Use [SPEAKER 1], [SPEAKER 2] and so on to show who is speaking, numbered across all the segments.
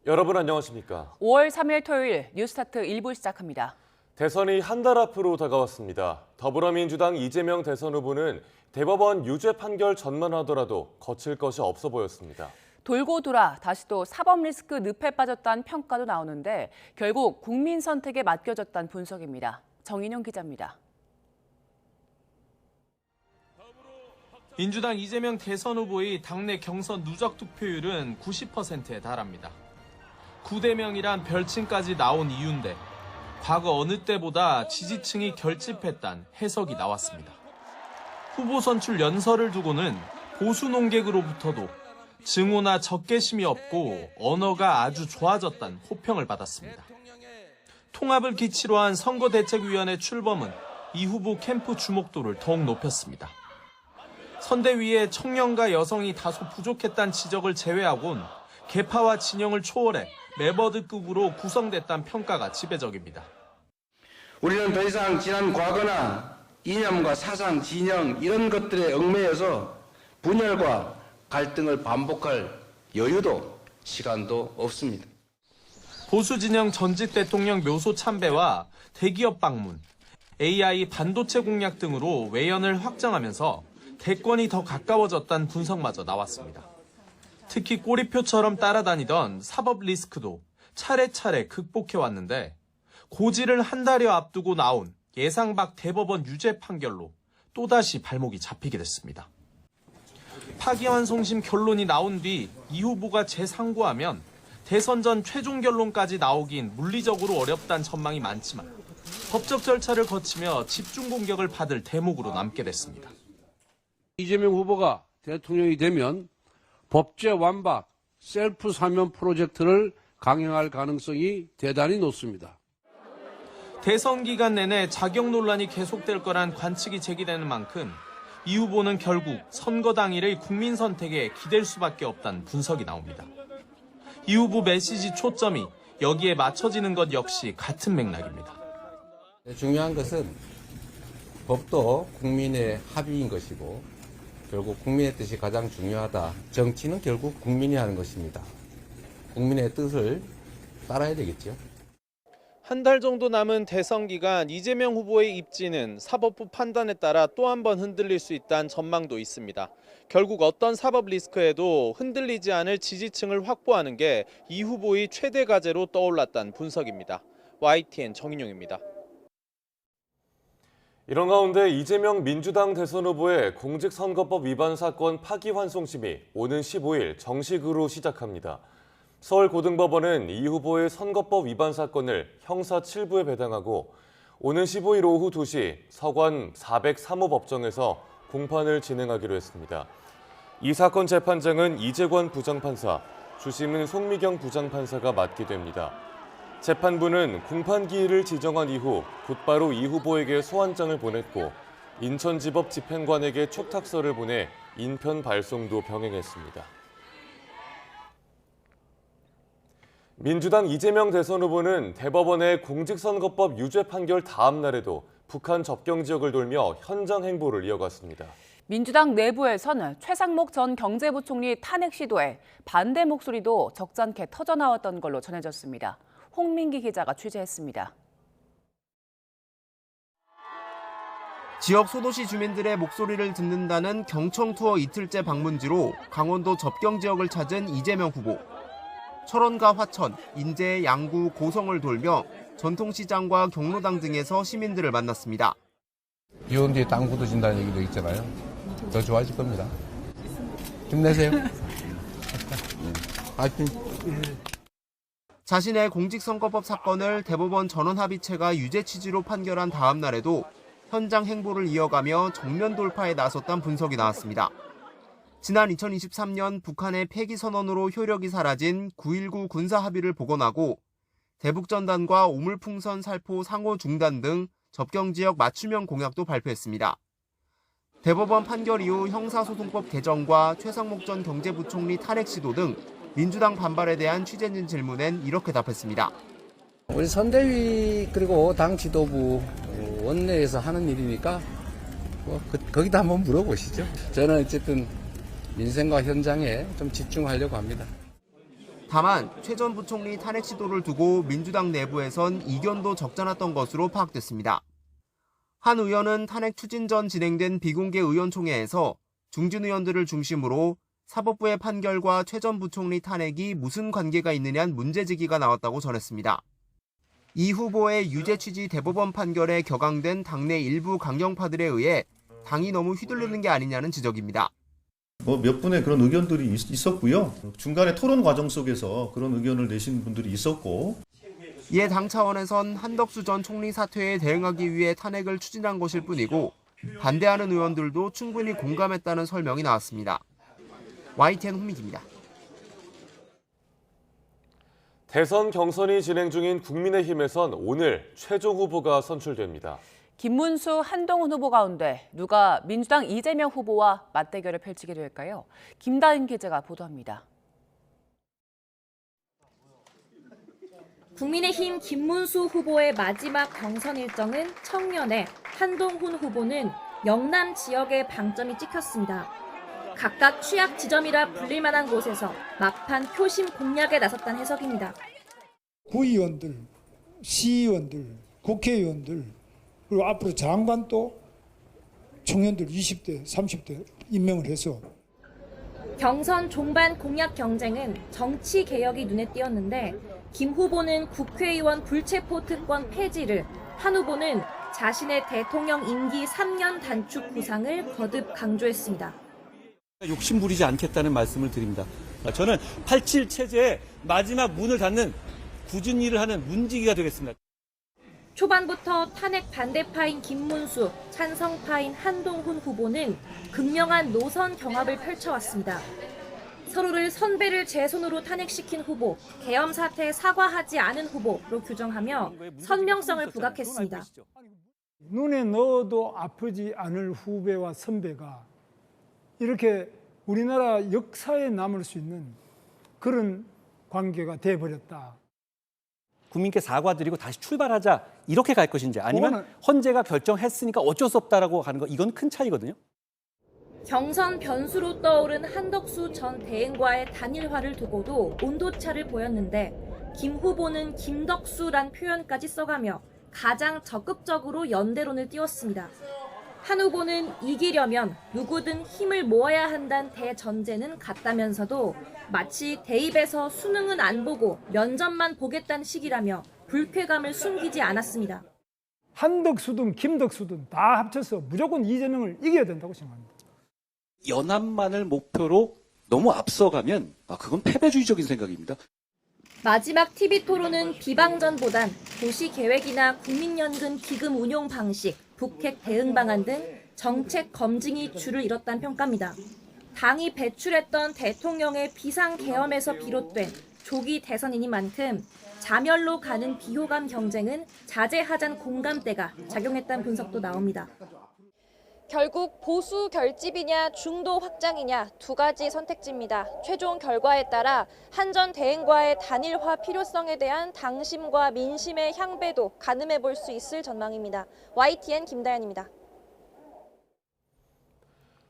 [SPEAKER 1] 여러분 안녕하십니까?
[SPEAKER 2] 5월 3일 토요일 뉴스타트 1부 시작합니다.
[SPEAKER 1] 대선이 한 달 앞으로 다가왔습니다. 더불어민주당 이재명 대선 후보는 대법원 유죄 판결 전만 하더라도 거칠 것이 없어 보였습니다.
[SPEAKER 2] 돌고 돌아 다시 또 사법 리스크 늪에 빠졌다는 평가도 나오는데 결국 국민 선택에 맡겨졌다는 분석입니다. 정인용 기자입니다.
[SPEAKER 3] 민주당 이재명 대선 후보의 당내 경선 누적 득표율은 90%에 달합니다. 9대명이란 별칭까지 나온 이유인데 과거 어느 때보다 지지층이 결집했다는 해석이 나왔습니다. 후보 선출 연설을 두고는 보수 농객으로부터도 증오나 적개심이 없고 언어가 아주 좋아졌다는 호평을 받았습니다. 통합을 기치로 한 선거대책위원회 출범은 이 후보 캠프 주목도를 더욱 높였습니다. 선대위에 청년과 여성이 다소 부족했다는 지적을 제외하곤 계파와 진영을 초월해 매버드급으로 구성됐다는 평가가 지배적입니다.
[SPEAKER 4] 우리는 더 이상 지난 과거나 이념과 사상, 진영 이런 것들에 얽매여서 분열과 갈등을 반복할 여유도 시간도 없습니다.
[SPEAKER 3] 보수 진영 전직 대통령 묘소 참배와 대기업 방문, AI 반도체 공략 등으로 외연을 확장하면서 대권이 더 가까워졌다는 분석마저 나왔습니다. 특히 꼬리표처럼 따라다니던 사법 리스크도 차례차례 극복해왔는데 고지를 한 달여 앞두고 나온 예상 밖 대법원 유죄 판결로 또다시 발목이 잡히게 됐습니다. 파기환송심 결론이 나온 뒤 이 후보가 재상고하면 대선 전 최종 결론까지 나오긴 물리적으로 어렵다는 전망이 많지만 법적 절차를 거치며 집중 공격을 받을 대목으로 남게 됐습니다.
[SPEAKER 5] 이재명 후보가 대통령이 되면 법제 완박, 셀프 사면 프로젝트를 강행할 가능성이 대단히 높습니다.
[SPEAKER 3] 대선 기간 내내 자격 논란이 계속될 거란 관측이 제기되는 만큼 이 후보는 결국 선거 당일의 국민 선택에 기댈 수밖에 없다는 분석이 나옵니다. 이 후보 메시지 초점이 여기에 맞춰지는 것 역시 같은 맥락입니다.
[SPEAKER 6] 중요한 것은 법도 국민의 합의인 것이고 결국 국민의 뜻이 가장 중요하다. 정치는 결국 국민이 하는 것입니다. 국민의 뜻을 따라야 되겠죠.
[SPEAKER 3] 한 달 정도 남은 대선 기간 이재명 후보의 입지는 사법부 판단에 따라 또 한 번 흔들릴 수 있다는 전망도 있습니다. 결국 어떤 사법 리스크에도 흔들리지 않을 지지층을 확보하는 게 이 후보의 최대 과제로 떠올랐다는 분석입니다. YTN 정인용입니다.
[SPEAKER 1] 이런 가운데 이재명 민주당 대선 후보의 공직선거법 위반 사건 파기환송심이 오는 15일 정식으로 시작합니다. 서울고등법원은 이 후보의 선거법 위반 사건을 형사 7부에 배당하고 오는 15일 오후 2시 서관 403호 법정에서 공판을 진행하기로 했습니다. 이 사건 재판장은 이재권 부장판사, 주심은 송미경 부장판사가 맡게 됩니다. 재판부는 공판기일을 지정한 이후 곧바로 이 후보에게 소환장을 보냈고 인천지법 집행관에게 촉탁서를 보내 인편 발송도 병행했습니다. 민주당 이재명 대선 후보는 대법원의 공직선거법 유죄 판결 다음 날에도 북한 접경 지역을 돌며 현장 행보를 이어갔습니다.
[SPEAKER 2] 민주당 내부에서는 최상목 전 경제부총리 탄핵 시도에 반대 목소리도 적잖게 터져나왔던 걸로 전해졌습니다. 홍민기 기자가 취재했습니다.
[SPEAKER 7] 지역 소도시 주민들의 목소리를 듣는다는 경청 투어 이틀째 방문지로 강원도 접경 지역을 찾은 이재명 후보. 철원과 화천, 인제, 양구, 고성을 돌며 전통시장과 경로당 등에서 시민들을 만났습니다.
[SPEAKER 6] 비온 뒤에 땅 굳어진다는 얘기도 있잖아요. 더 좋아질 겁니다. 힘내세요. 파이팅.
[SPEAKER 7] 자신의 공직선거법 사건을 대법원 전원합의체가 유죄 취지로 판결한 다음 날에도 현장 행보를 이어가며 정면 돌파에 나섰다는 분석이 나왔습니다. 지난 2023년 북한의 폐기 선언으로 효력이 사라진 9.19 군사합의를 복원하고 대북전단과 오물풍선 살포 상호 중단 등 접경지역 맞춤형 공약도 발표했습니다. 대법원 판결 이후 형사소송법 개정과 최상목 전 경제부총리 탄핵 시도 등 민주당 반발에 대한 취재진 질문엔 이렇게 답했습니다.
[SPEAKER 6] 우리 선대위 그리고 당 지도부 원내에서 하는 일이니까 거기다 한번 물어보시죠. 저는 어쨌든 민생과 현장에 좀 집중하려고 합니다.
[SPEAKER 7] 다만 최 전 부총리 탄핵 시도를 두고 민주당 내부에선 이견도 적잖았던 것으로 파악됐습니다. 한 의원은 탄핵 추진 전 진행된 비공개 의원총회에서 중진 의원들을 중심으로 사법부의 판결과 최 전 부총리 탄핵이 무슨 관계가 있느냐는 문제제기가 나왔다고 전했습니다. 이 후보의 유죄 취지 대법원 판결에 격앙된 당내 일부 강경파들에 의해 당이 너무 휘둘리는 게 아니냐는 지적입니다.
[SPEAKER 8] 몇 분의 그런 의견들이 있었고요. 중간에 토론 과정 속에서 그런 의견을 내신 분들이 있었고.
[SPEAKER 7] 이에 당 차원에선 한덕수 전 총리 사퇴에 대응하기 위해 탄핵을 추진한 것일 뿐이고 반대하는 의원들도 충분히 공감했다는 설명이 나왔습니다. YTN 홍민기입니다.
[SPEAKER 1] 대선 경선이 진행 중인 국민의힘에선 오늘 최종 후보가 선출됩니다.
[SPEAKER 2] 김문수, 한동훈 후보 가운데 누가 민주당 이재명 후보와 맞대결을 펼치게 될까요? 김다은 기자가 보도합니다.
[SPEAKER 9] 국민의힘 김문수 후보의 마지막 경선 일정은 청년의, 한동훈 후보는 영남 지역에 방점이 찍혔습니다. 각각 취약 지점이라 불릴 만한 곳에서 막판 표심 공략에 나섰다는 해석입니다.
[SPEAKER 10] 구의원들, 시의원들, 국회의원들, 그리고 앞으로 장관도 청년들 20대, 30대 임명을 해서
[SPEAKER 9] 경선 종반 공약 경쟁은 정치 개혁이 눈에 띄었는데 김 후보는 국회의원 불체포 특권 폐지를, 한 후보는 자신의 대통령 임기 3년 단축 구상을 거듭 강조했습니다.
[SPEAKER 11] 욕심 부리지 않겠다는 말씀을 드립니다. 저는 87 체제의 마지막 문을 닫는 굳은 일을 하는 문지기가 되겠습니다.
[SPEAKER 9] 초반부터 탄핵 반대파인 김문수, 찬성파인 한동훈 후보는 극명한 노선 경합을 펼쳐왔습니다. 서로를 선배를 제 손으로 탄핵시킨 후보, 계엄 사태에 사과하지 않은 후보로 규정하며 선명성을 부각했습니다.
[SPEAKER 10] 눈에 넣어도 아프지 않을 후배와 선배가 이렇게 우리나라 역사에 남을 수 있는 그런 관계가 돼버렸다.
[SPEAKER 11] 국민께 사과드리고 다시 출발하자 이렇게 갈 것인지, 아니면 헌재가 결정했으니까 어쩔 수 없다라고 가는 거, 이건 큰 차이거든요.
[SPEAKER 9] 경선 변수로 떠오른 한덕수 전 대행과의 단일화를 두고도 온도차를 보였는데 김 후보는 김덕수란 표현까지 써가며 가장 적극적으로 연대론을 띄웠습니다. 한 후보는 이기려면 누구든 힘을 모아야 한다는 대전제는 같다면서도 마치 대입에서 수능은 안 보고 면접만 보겠다는 식이라며 불쾌감을 숨기지 않았습니다.
[SPEAKER 10] 한덕수든 김덕수든 다 합쳐서 무조건 이재명을 이겨야 된다고 생각합니다.
[SPEAKER 11] 연합만을 목표로 너무 앞서가면 그건 패배주의적인 생각입니다.
[SPEAKER 9] 마지막 TV토론은 비방전보단 도시계획이나 국민연금 기금 운용 방식, 북핵 대응 방안 등 정책 검증이 줄을 잃었다는 평가입니다. 당이 배출했던 대통령의 비상계엄에서 비롯된 조기 대선이니만큼 자멸로 가는 비호감 경쟁은 자제하자는 공감대가 작용했다는 분석도 나옵니다. 결국 보수 결집이냐 중도 확장이냐 두 가지 선택지입니다. 최종 결과에 따라 한 전 대행과의 단일화 필요성에 대한 당심과 민심의 향배도 가늠해 볼 수 있을 전망입니다. YTN 김다연입니다.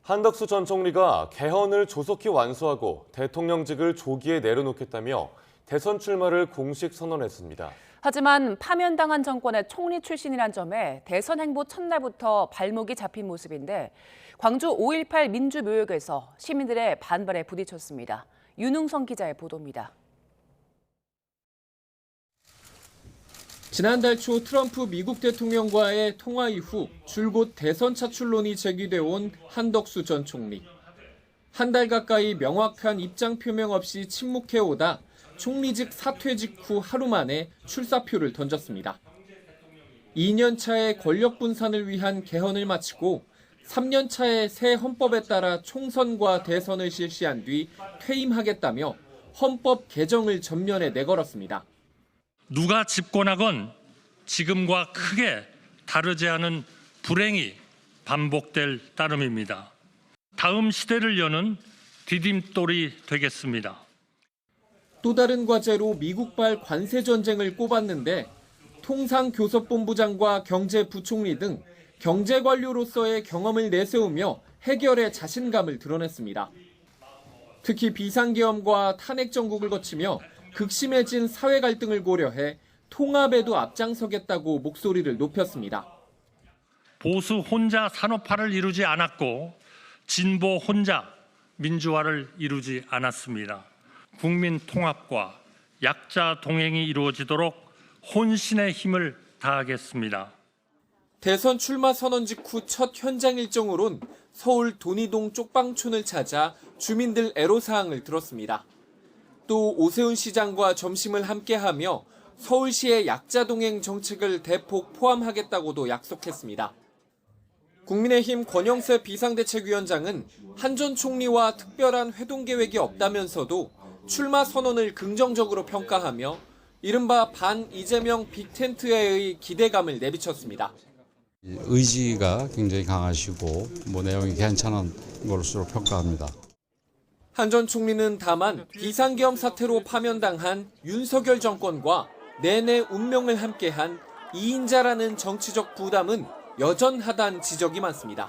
[SPEAKER 1] 한덕수 전 총리가 개헌을 조속히 완수하고 대통령직을 조기에 내려놓겠다며 대선 출마를 공식 선언했습니다.
[SPEAKER 2] 하지만 파면당한 정권의 총리 출신이란 점에 대선 행보 첫날부터 발목이 잡힌 모습인데 광주 5.18 민주묘역에서 시민들의 반발에 부딪혔습니다. 윤웅성 기자의 보도입니다.
[SPEAKER 3] 지난달 초 트럼프 미국 대통령과의 통화 이후 줄곧 대선 차출론이 제기돼 온 한덕수 전 총리. 한 달 가까이 명확한 입장 표명 없이 침묵해오다 총리직 사퇴 직후 하루 만에 출사표를 던졌습니다. 2년 차의 권력 분산을 위한 개헌을 마치고 3년 차의 새 헌법에 따라 총선과 대선을 실시한 뒤 퇴임하겠다며 헌법 개정을 전면에 내걸었습니다.
[SPEAKER 12] 누가 집권하건 지금과 크게 다르지 않은 불행이 반복될 따름입니다. 다음 시대를 여는 디딤돌이 되겠습니다.
[SPEAKER 3] 또 다른 과제로 미국발 관세 전쟁을 꼽았는데 통상교섭본부장과 경제부총리 등 경제 관료로서의 경험을 내세우며 해결에 자신감을 드러냈습니다.
[SPEAKER 13] 특히 비상계엄과 탄핵 정국을 거치며 극심해진 사회 갈등을 고려해 통합에도 앞장서겠다고 목소리를 높였습니다.
[SPEAKER 12] 보수 혼자 산업화를 이루지 않았고 진보 혼자 민주화를 이루지 않았습니다. 국민 통합과 약자 동행이 이루어지도록 혼신의 힘을 다하겠습니다.
[SPEAKER 13] 대선 출마 선언 직후 첫 현장 일정으론 서울 돈이동 쪽방촌을 찾아 주민들 애로사항을 들었습니다. 또 오세훈 시장과 점심을 함께하며 서울시의 약자 동행 정책을 대폭 포함하겠다고도 약속했습니다. 국민의힘 권영세 비상대책위원장은 한 전 총리와 특별한 회동 계획이 없다면서도 출마 선언을 긍정적으로 평가하며 이른바 반 이재명 빅텐트의 기대감을 내비쳤습니다.
[SPEAKER 14] 의지가 굉장히 강하시고 내용이 괜찮은 것으로 평가합니다.
[SPEAKER 13] 한 전 총리는 다만 비상계엄 사태로 파면당한 윤석열 정권과 내내 운명을 함께한 2인자라는 정치적 부담은 여전하다는 지적이 많습니다.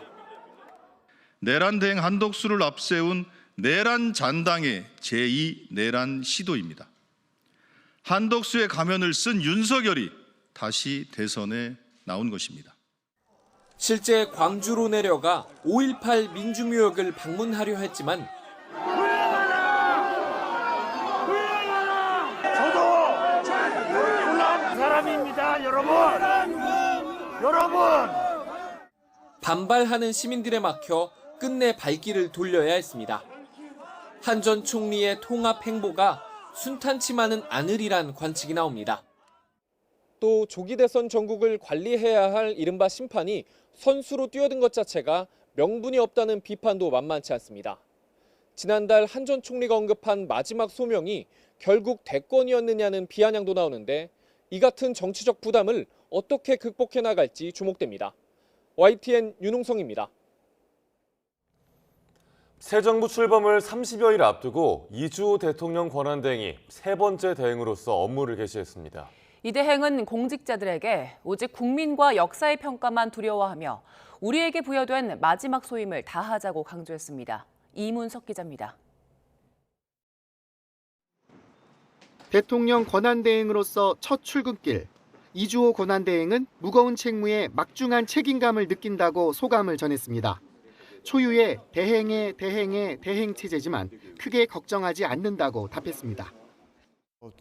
[SPEAKER 15] 내란 대행 한덕수를 앞세운 내란 잔당의 제2 내란 시도입니다. 한덕수의 가면을 쓴 윤석열이 다시 대선에 나온 것입니다.
[SPEAKER 13] 실제 광주로 내려가 5.18 민주묘역을 방문하려 했지만
[SPEAKER 10] 사람입니다, 여러분.
[SPEAKER 13] 반발하는 시민들에 막혀 끝내 발길을 돌려야 했습니다. 한 전 총리의 통합 행보가 순탄치만은 않으리란 관측이 나옵니다. 또 조기 대선 전국을 관리해야 할 이른바 심판이 선수로 뛰어든 것 자체가 명분이 없다는 비판도 만만치 않습니다. 지난달 한 전 총리가 언급한 마지막 소명이 결국 대권이었느냐는 비아냥도 나오는데 이 같은 정치적 부담을 어떻게 극복해 나갈지 주목됩니다. YTN 윤홍성입니다.
[SPEAKER 1] 새 정부 출범을 30여일 앞두고 이주호 대통령 권한대행이 세 번째 대행으로서 업무를 개시했습니다.
[SPEAKER 2] 이 대행은 공직자들에게 오직 국민과 역사의 평가만 두려워하며 우리에게 부여된 마지막 소임을 다하자고 강조했습니다. 이문석 기자입니다.
[SPEAKER 16] 대통령 권한대행으로서 첫 출근길, 이주호 권한대행은 무거운 책무에 막중한 책임감을 느낀다고 소감을 전했습니다. 초유의 대행의 대행 체제지만 크게 걱정하지 않는다고 답했습니다.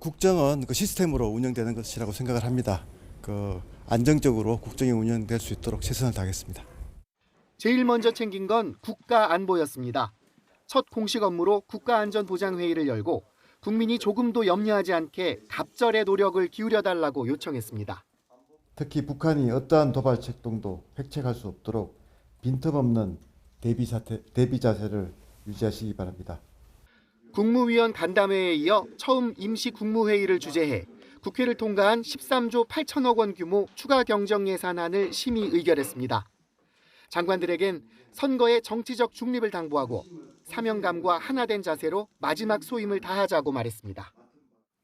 [SPEAKER 17] 국정은 시스템으로 운영되는 것이라고 생각을 합니다. 안정적으로 국정이 운영될 수 있도록 최선을 다하겠습니다.
[SPEAKER 16] 제일 먼저 챙긴 건 국가안보였습니다. 첫 공식 업무로 국가안전보장회의를 열고 국민이 조금도 염려하지 않게 갑절의 노력을 기울여달라고 요청했습니다.
[SPEAKER 17] 특히 북한이 어떠한 도발 책동도 획책할 수 없도록 빈틈없는 대비 자세를 유지하시기 바랍니다.
[SPEAKER 16] 국무위원 간담회에 이어 처음 임시 국무회의를 주재해 국회를 통과한 13조 8천억 원 규모 추가 경정 예산안을 심의 의결했습니다. 장관들에겐 선거의 정치적 중립을 당부하고 사명감과 하나된 자세로 마지막 소임을 다하자고 말했습니다.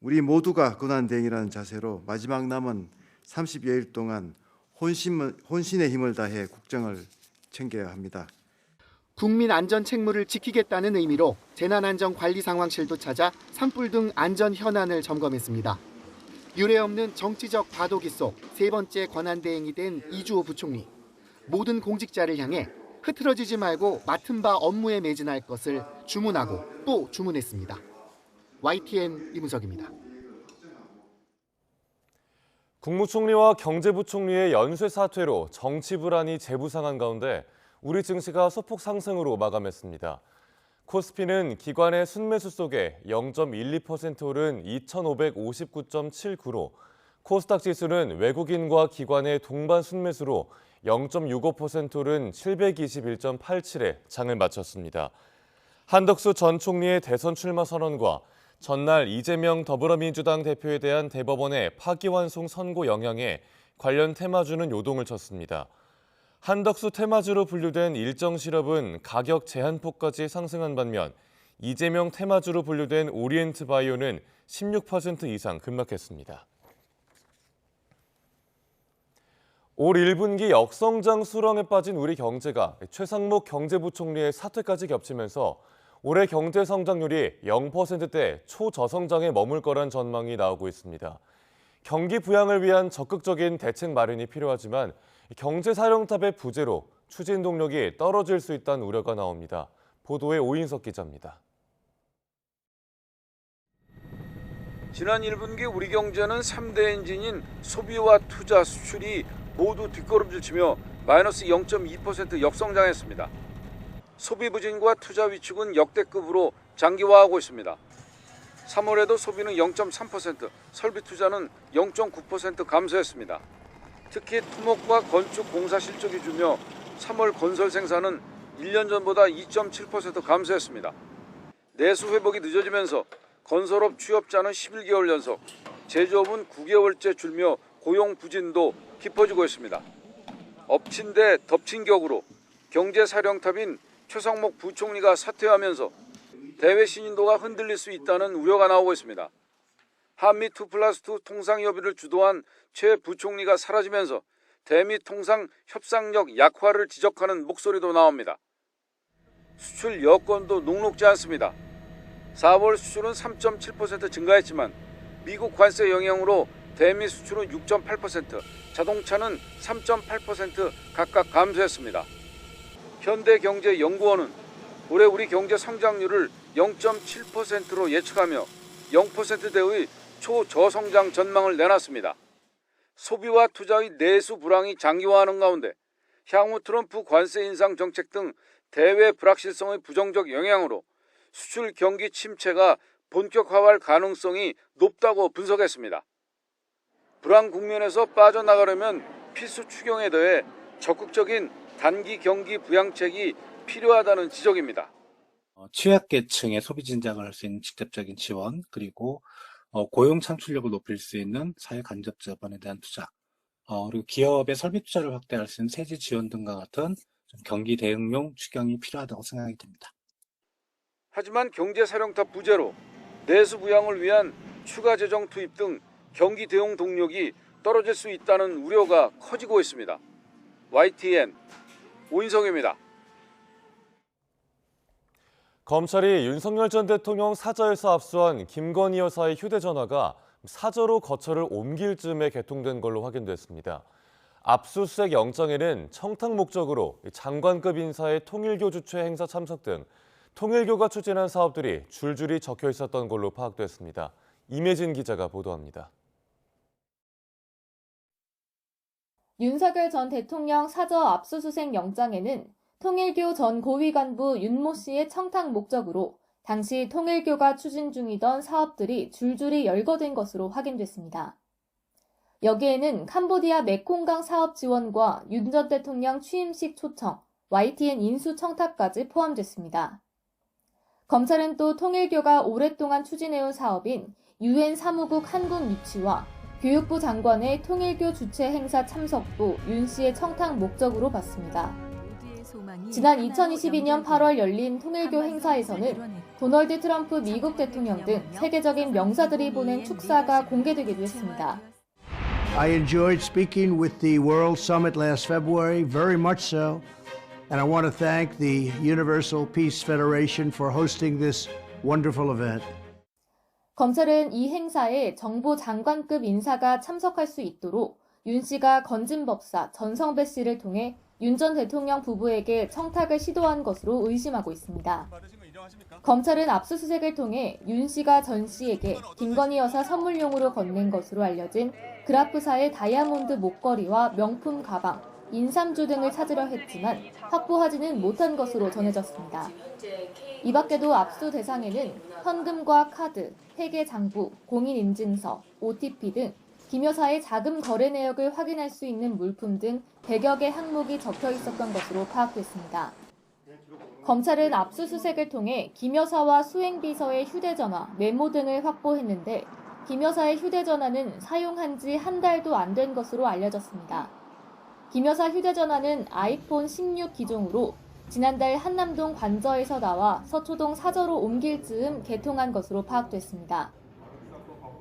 [SPEAKER 17] 우리 모두가 권한대행이라는 자세로 마지막 남은 30여일 동안 혼신의 힘을 다해 국정을 챙겨야 합니다.
[SPEAKER 16] 국민 안전 책무를 지키겠다는 의미로 재난안전관리상황실도 찾아 산불 등 안전 현안을 점검했습니다. 유례없는 정치적 과도기 속 세 번째 권한대행이 된 이주호 부총리. 모든 공직자를 향해 흐트러지지 말고 맡은 바 업무에 매진할 것을 주문하고 또 주문했습니다. YTN 이문석입니다.
[SPEAKER 1] 국무총리와 경제부총리의 연쇄 사퇴로 정치 불안이 재부상한 가운데 우리 증시가 소폭 상승으로 마감했습니다. 코스피는 기관의 순매수 속에 0.12% 오른 2,559.79로 코스닥 지수는 외국인과 기관의 동반 순매수로 0.65% 오른 721.87에 장을 마쳤습니다. 한덕수 전 총리의 대선 출마 선언과 전날 이재명 더불어민주당 대표에 대한 대법원의 파기환송 선고 영향에 관련 테마주는 요동을 쳤습니다. 한덕수 테마주로 분류된 일정 실업은 가격 제한폭까지 상승한 반면 이재명 테마주로 분류된 오리엔트 바이오는 16% 이상 급락했습니다. 올 1분기 역성장 수렁에 빠진 우리 경제가 최상목 경제부총리의 사퇴까지 겹치면서 올해 경제 성장률이 0%대 초저성장에 머물 거란 전망이 나오고 있습니다. 경기 부양을 위한 적극적인 대책 마련이 필요하지만 경제 사령탑의 부재로 추진 동력이 떨어질 수 있다는 우려가 나옵니다. 보도에 오인석 기자입니다.
[SPEAKER 18] 지난 1분기 우리 경제는 3대 엔진인 소비와 투자, 수출이 모두 뒷걸음질 치며 마이너스 0.2% 역성장했습니다. 소비 부진과 투자 위축은 역대급으로 장기화하고 있습니다. 3월에도 소비는 0.3%, 설비 투자는 0.9% 감소했습니다. 특히 토목과 건축 공사 실적이 주며 3월 건설 생산은 1년 전보다 2.7% 감소했습니다. 내수 회복이 늦어지면서 건설업 취업자는 11개월 연속, 제조업은 9개월째 줄며 고용 부진도 깊어지고 있습니다. 엎친 데 덮친 격으로 경제 사령탑인 최상목 부총리가 사퇴하면서 대외 신인도가 흔들릴 수 있다는 우려가 나오고 있습니다. 한미 2+2 통상협의를 주도한 최 부총리가 사라지면서 대미 통상 협상력 약화를 지적하는 목소리도 나옵니다. 수출 여건도 녹록지 않습니다. 4월 수출은 3.7% 증가했지만 미국 관세 영향으로 대미 수출은 6.8%, 자동차는 3.8% 각각 감소했습니다. 현대경제연구원은 올해 우리 경제 성장률을 0.7%로 예측하며 0%대의 초저성장 전망을 내놨습니다. 소비와 투자의 내수 불황이 장기화하는 가운데 향후 트럼프 관세 인상 정책 등 대외 불확실성의 부정적 영향으로 수출 경기 침체가 본격화할 가능성이 높다고 분석했습니다. 불황 국면에서 빠져나가려면 필수 추경에 더해 적극적인 단기 경기 부양책이 필요하다는 지적입니다.
[SPEAKER 19] 취약계층의 소비 진작을 할 수 있는 직접적인 지원, 그리고 고용 창출력을 높일 수 있는 사회 간접 자본에 대한 투자, 그리고 기업의 설비 투자를 확대할 수 있는 세제 지원 등과 같은 좀 경기 대응용 추경이 필요하다고 생각이 됩니다.
[SPEAKER 18] 하지만 경제 사령탑 부재로 내수 부양을 위한 추가 재정 투입 등 경기 대응 동력이 떨어질 수 있다는 우려가 커지고 있습니다. YTN 오인성입니다.
[SPEAKER 1] 검찰이 윤석열 전 대통령 사저에서 압수한 김건희 여사의 휴대전화가 사저로 거처를 옮길 즈음에 개통된 걸로 확인됐습니다. 압수수색 영장에는 청탁 목적으로 장관급 인사의 통일교 주최 행사 참석 등 통일교가 추진한 사업들이 줄줄이 적혀 있었던 걸로 파악됐습니다. 임혜진 기자가 보도합니다.
[SPEAKER 9] 윤석열 전 대통령 사저 압수수색 영장에는 통일교 전 고위 간부 윤모 씨의 청탁 목적으로 당시 통일교가 추진 중이던 사업들이 줄줄이 열거된 것으로 확인됐습니다. 여기에는 캄보디아 메콩강 사업 지원과 윤 전 대통령 취임식 초청, YTN 인수 청탁까지 포함됐습니다. 검찰은 또 통일교가 오랫동안 추진해온 사업인 UN 사무국 한국 유치와 교육부 장관의 통일교 주최 행사 참석도 윤 씨의 청탁 목적으로 봤습니다. 지난 2022년 8월 열린 통일교 행사에서는 도널드 트럼프 미국 대통령 등 세계적인 명사들이 보낸 축사가 공개되기도 했습니다.
[SPEAKER 20] I enjoyed speaking with the World Summit last February, very much so, and I want to thank the Universal Peace Federation for hosting this wonderful event.
[SPEAKER 9] 검찰은 이 행사에 정부 장관급 인사가 참석할 수 있도록 윤 씨가 건진법사 전성배 씨를 통해 윤 전 대통령 부부에게 청탁을 시도한 것으로 의심하고 있습니다. 검찰은 압수수색을 통해 윤 씨가 전 씨에게 김건희 여사 선물용으로 건넨 것으로 알려진 그라프사의 다이아몬드 목걸이와 명품 가방, 인삼주 등을 찾으려 했지만 확보하지는 못한 것으로 전해졌습니다. 이 밖에도 압수 대상에는 현금과 카드, 회계 장부, 공인인증서, OTP 등 김 여사의 자금 거래 내역을 확인할 수 있는 물품 등 100여 개 항목이 적혀 있었던 것으로 파악됐습니다. 검찰은 압수수색을 통해 김 여사와 수행비서의 휴대전화, 메모 등을 확보했는데 김 여사의 휴대전화는 사용한 지 한 달도 안 된 것으로 알려졌습니다. 김 여사 휴대전화는 아이폰 16 기종으로 지난달 한남동 관저에서 나와 서초동 사저로 옮길 즈음 개통한 것으로 파악됐습니다.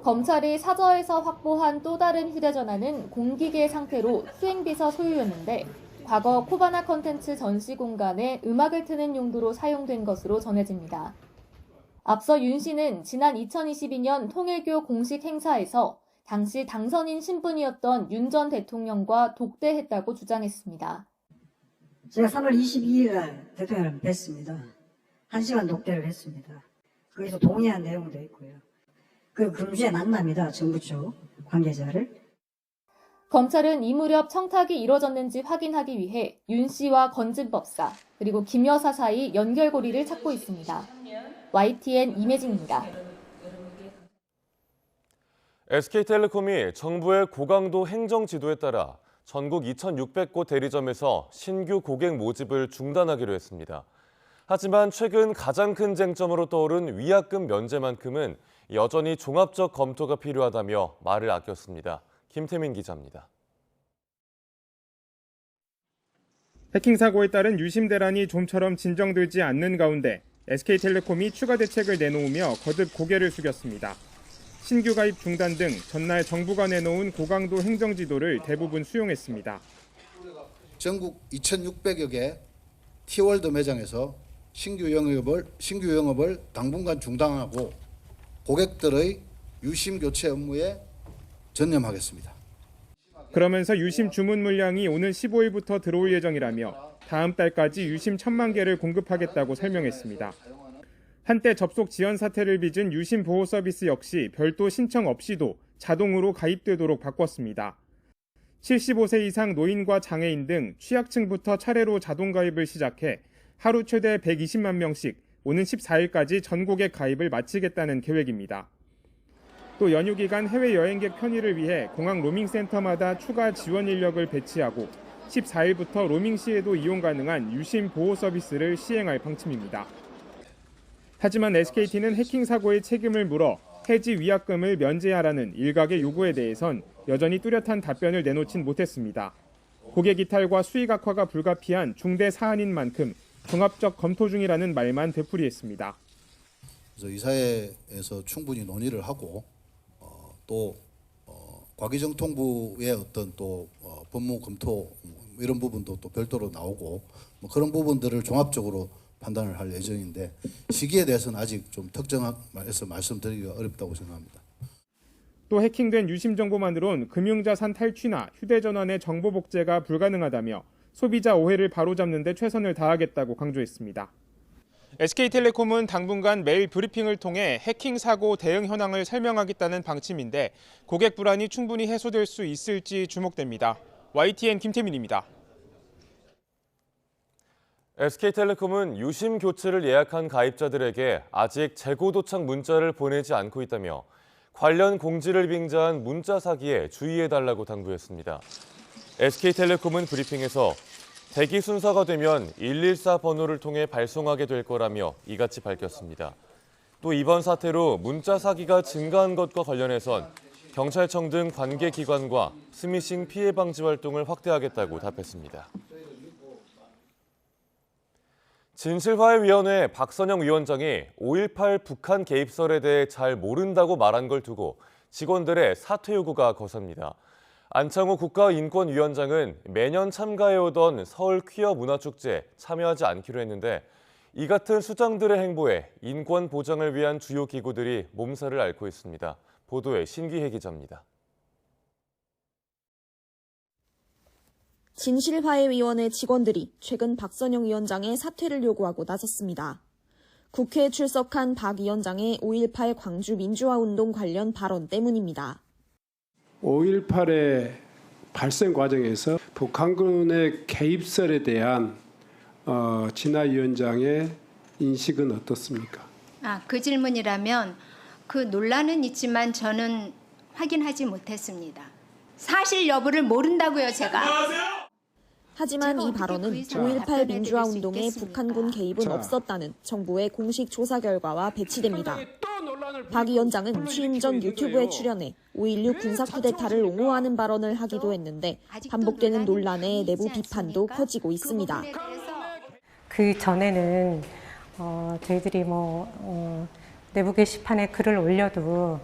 [SPEAKER 9] 검찰이 사저에서 확보한 또 다른 휴대전화는 공기계 상태로 수행비서 소유였는데 과거 코바나 컨텐츠 전시 공간에 음악을 트는 용도로 사용된 것으로 전해집니다. 앞서 윤 씨는 지난 2022년 통일교 공식 행사에서 당시 당선인 신분이었던 윤 전 대통령과 독대했다고 주장했습니다.
[SPEAKER 21] 제가 3월 22일 날 대통령을 뵀습니다. 1시간 독대를 했습니다. 거기서 동의한 내용도 있고요. 그 금주에 만납니다. 정부 쪽 관계자를.
[SPEAKER 9] 검찰은 이 무렵 청탁이 이뤄졌는지 확인하기 위해 윤 씨와 건진 법사 그리고 김 여사 사이 연결고리를 찾고 있습니다. YTN 임혜진입니다.
[SPEAKER 1] SK텔레콤이 정부의 고강도 행정 지도에 따라 전국 2,600곳 대리점에서 신규 고객 모집을 중단하기로 했습니다. 하지만 최근 가장 큰 쟁점으로 떠오른 위약금 면제만큼은 여전히 종합적 검토가 필요하다며 말을 아꼈습니다. 김태민 기자입니다.
[SPEAKER 22] 해킹 사고에 따른 유심 대란이 좀처럼 진정되지 않는 가운데 SK텔레콤이 추가 대책을 내놓으며 거듭 고개를 숙였습니다. 신규 가입 중단 등 전날 정부가 내놓은 고강도 행정 지도를 대부분 수용했습니다.
[SPEAKER 23] 전국 2,600여 개 티월드 매장에서 신규 영업을 당분간 중단하고 고객들의 유심 교체 업무에 전념하겠습니다.
[SPEAKER 22] 그러면서 유심 주문 물량이 오는 15일부터 들어올 예정이라며 다음 달까지 유심 1,000만 개를 공급하겠다고 설명했습니다. 한때 접속 지연 사태를 빚은 유심 보호 서비스 역시 별도 신청 없이도 자동으로 가입되도록 바꿨습니다. 75세 이상 노인과 장애인 등 취약층부터 차례로 자동 가입을 시작해 하루 최대 120만 명씩 오는 14일까지 전국의 가입을 마치겠다는 계획입니다. 또 연휴 기간 해외 여행객 편의를 위해 공항 로밍센터마다 추가 지원 인력을 배치하고 14일부터 로밍 시에도 이용 가능한 유심 보호 서비스를 시행할 방침입니다. 하지만 SKT는 해킹 사고의 책임을 물어 해지 위약금을 면제하라는 일각의 요구에 대해선 여전히 뚜렷한 답변을 내놓진 못했습니다. 고객 이탈과 수익 악화가 불가피한 중대 사안인 만큼 종합적 검토 중이라는 말만 되풀이했습니다.
[SPEAKER 23] 그래서 이사회에서 충분히 논의를 하고 또 과기정통부의 어떤 또 법무 검토 이런 부분도 또 별도로 나오고 그런 부분들을 종합적으로 판단을 할 예정인데 시기에 대해서는 아직 좀 특정해서 말씀드리기가 어렵다고 생각합니다.
[SPEAKER 22] 또 해킹된 유심 정보만으론 금융자산 탈취나 휴대전환의 정보 복제가 불가능하다며 소비자 오해를 바로잡는 데 최선을 다하겠다고 강조했습니다. SK텔레콤은 당분간 매일 브리핑을 통해 해킹 사고 대응 현황을 설명하겠다는 방침인데 고객 불안이 충분히 해소될 수 있을지 주목됩니다. YTN 김태민입니다.
[SPEAKER 1] SK텔레콤은 유심 교체를 예약한 가입자들에게 아직 재고 도착 문자를 보내지 않고 있다며 관련 공지를 빙자한 문자 사기에 주의해달라고 당부했습니다. SK텔레콤은 브리핑에서 대기 순서가 되면 114 번호를 통해 발송하게 될 거라며 이같이 밝혔습니다. 또 이번 사태로 문자 사기가 증가한 것과 관련해선 경찰청 등 관계기관과 스미싱 피해 방지 활동을 확대하겠다고 답했습니다. 진실화해위원회 박선영 위원장이 5.18 북한 개입설에 대해 잘 모른다고 말한 걸 두고 직원들의 사퇴 요구가 거셉니다. 안창호 국가인권위원장은 매년 참가해오던 서울 퀴어 문화축제에 참여하지 않기로 했는데 이 같은 수장들의 행보에 인권 보장을 위한 주요 기구들이 몸살을 앓고 있습니다. 보도에 신기혜 기자입니다.
[SPEAKER 24] 진실화해위원회 직원들이 최근 박선영 위원장의 사퇴를 요구하고 나섰습니다. 국회에 출석한 박 위원장의 5.18 광주 민주화운동 관련 발언 때문입니다.
[SPEAKER 25] 5.18의 발생 과정에서 북한군의 개입설에 대한 진화 위원장의 인식은 어떻습니까?
[SPEAKER 26] 그 질문이라면 그 논란은 있지만 저는 확인하지 못했습니다. 사실 여부를 모른다고요, 제가.
[SPEAKER 24] 하지만 이 발언은 5.18 민주화운동에 북한군 개입은 없었다는 정부의 공식 조사 결과와 배치됩니다. 박 위원장은 취임 전 유튜브에 출연해 5.16 군사쿠데타를 옹호하는 발언을 하기도 했는데 반복되는 논란에 내부 비판도 커지고 있습니다.
[SPEAKER 27] 그 전에는 저희들이 내부 게시판에 글을 올려도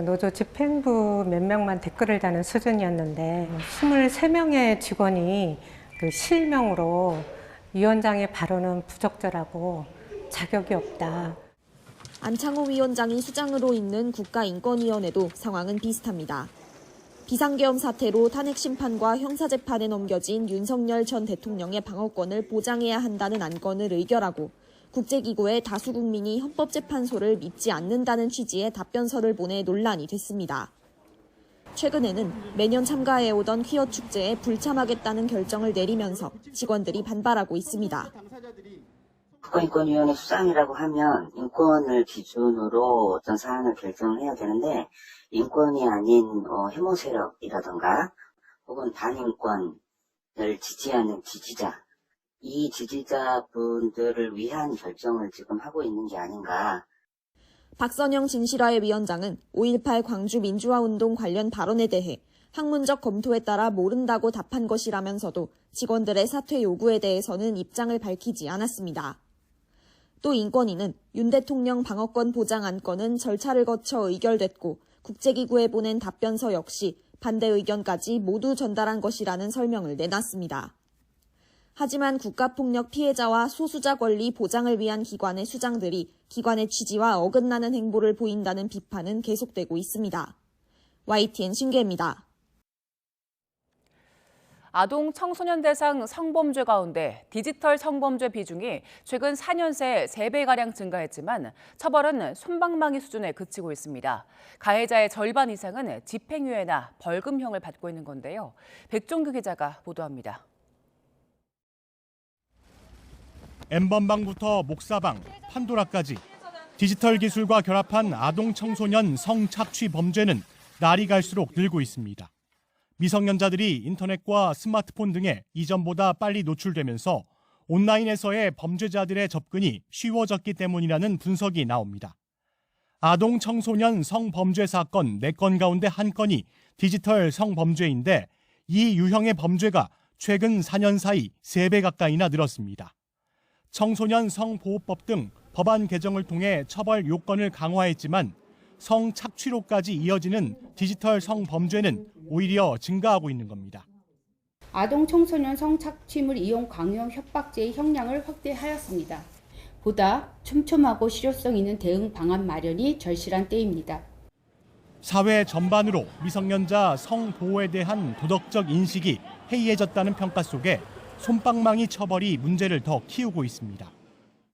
[SPEAKER 27] 노조 집행부 몇 명만 댓글을 다는 수준이었는데 23명의 직원이 그 실명으로 위원장의 발언은 부적절하고 자격이 없다.
[SPEAKER 24] 안창호 위원장이 수장으로 있는 국가인권위원회도 상황은 비슷합니다. 비상계엄 사태로 탄핵 심판과 형사재판에 넘겨진 윤석열 전 대통령의 방어권을 보장해야 한다는 안건을 의결하고 국제기구의 다수 국민이 헌법재판소를 믿지 않는다는 취지의 답변서를 보내 논란이 됐습니다. 최근에는 매년 참가해오던 퀴어 축제에 불참하겠다는 결정을 내리면서 직원들이 반발하고 있습니다.
[SPEAKER 3] 국가인권위원회 수장이라고 하면 인권을 기준으로 어떤 사안을 결정해야 되는데 인권이 아닌 혐오 세력이라든가 혹은 반인권을 지지하는 지지자, 이 지지자분들을 위한 결정을 지금 하고 있는 게 아닌가.
[SPEAKER 24] 박선영 진실화의 위원장은 5.18 광주 민주화운동 관련 발언에 대해 학문적 검토에 따라 모른다고 답한 것이라면서도 직원들의 사퇴 요구에 대해서는 입장을 밝히지 않았습니다. 또 인권위는 윤 대통령 방어권 보장 안건은 절차를 거쳐 의결됐고 국제기구에 보낸 답변서 역시 반대 의견까지 모두 전달한 것이라는 설명을 내놨습니다. 하지만 국가폭력 피해자와 소수자 권리 보장을 위한 기관의 수장들이 기관의 취지와 어긋나는 행보를 보인다는 비판은 계속되고 있습니다. YTN 신계입니다.
[SPEAKER 2] 아동 청소년 대상 성범죄 가운데 디지털 성범죄 비중이 최근 4년 새 3배가량 증가했지만 처벌은 솜방망이 수준에 그치고 있습니다. 가해자의 절반 이상은 집행유예나 벌금형을 받고 있는 건데요. 백종규 기자가 보도합니다.
[SPEAKER 4] N번방부터 목사방, 판도라까지 디지털 기술과 결합한 아동 청소년 성착취 범죄는 날이 갈수록 늘고 있습니다. 미성년자들이 인터넷과 스마트폰 등에 이전보다 빨리 노출되면서 온라인에서의 범죄자들의 접근이 쉬워졌기 때문이라는 분석이 나옵니다. 아동 청소년 성범죄 사건 4건 가운데 1건이 디지털 성범죄인데 이 유형의 범죄가 최근 4년 사이 3배 가까이나 늘었습니다. 청소년 성보호법 등 법안 개정을 통해 처벌 요건을 강화했지만 성착취로까지 이어지는 디지털 성범죄는 오히려 증가하고 있는 겁니다.
[SPEAKER 5] 아동 청소년 성착취물 이용 강요 협박죄의 형량을 확대하였습니다. 보다 촘촘하고 실효성 있는 대응 방안 마련이 절실한 때입니다.
[SPEAKER 4] 사회 전반으로 미성년자 성보호에 대한 도덕적 인식이 해이해졌다는 평가 속에 솜방망이 처벌이 문제를 더 키우고 있습니다.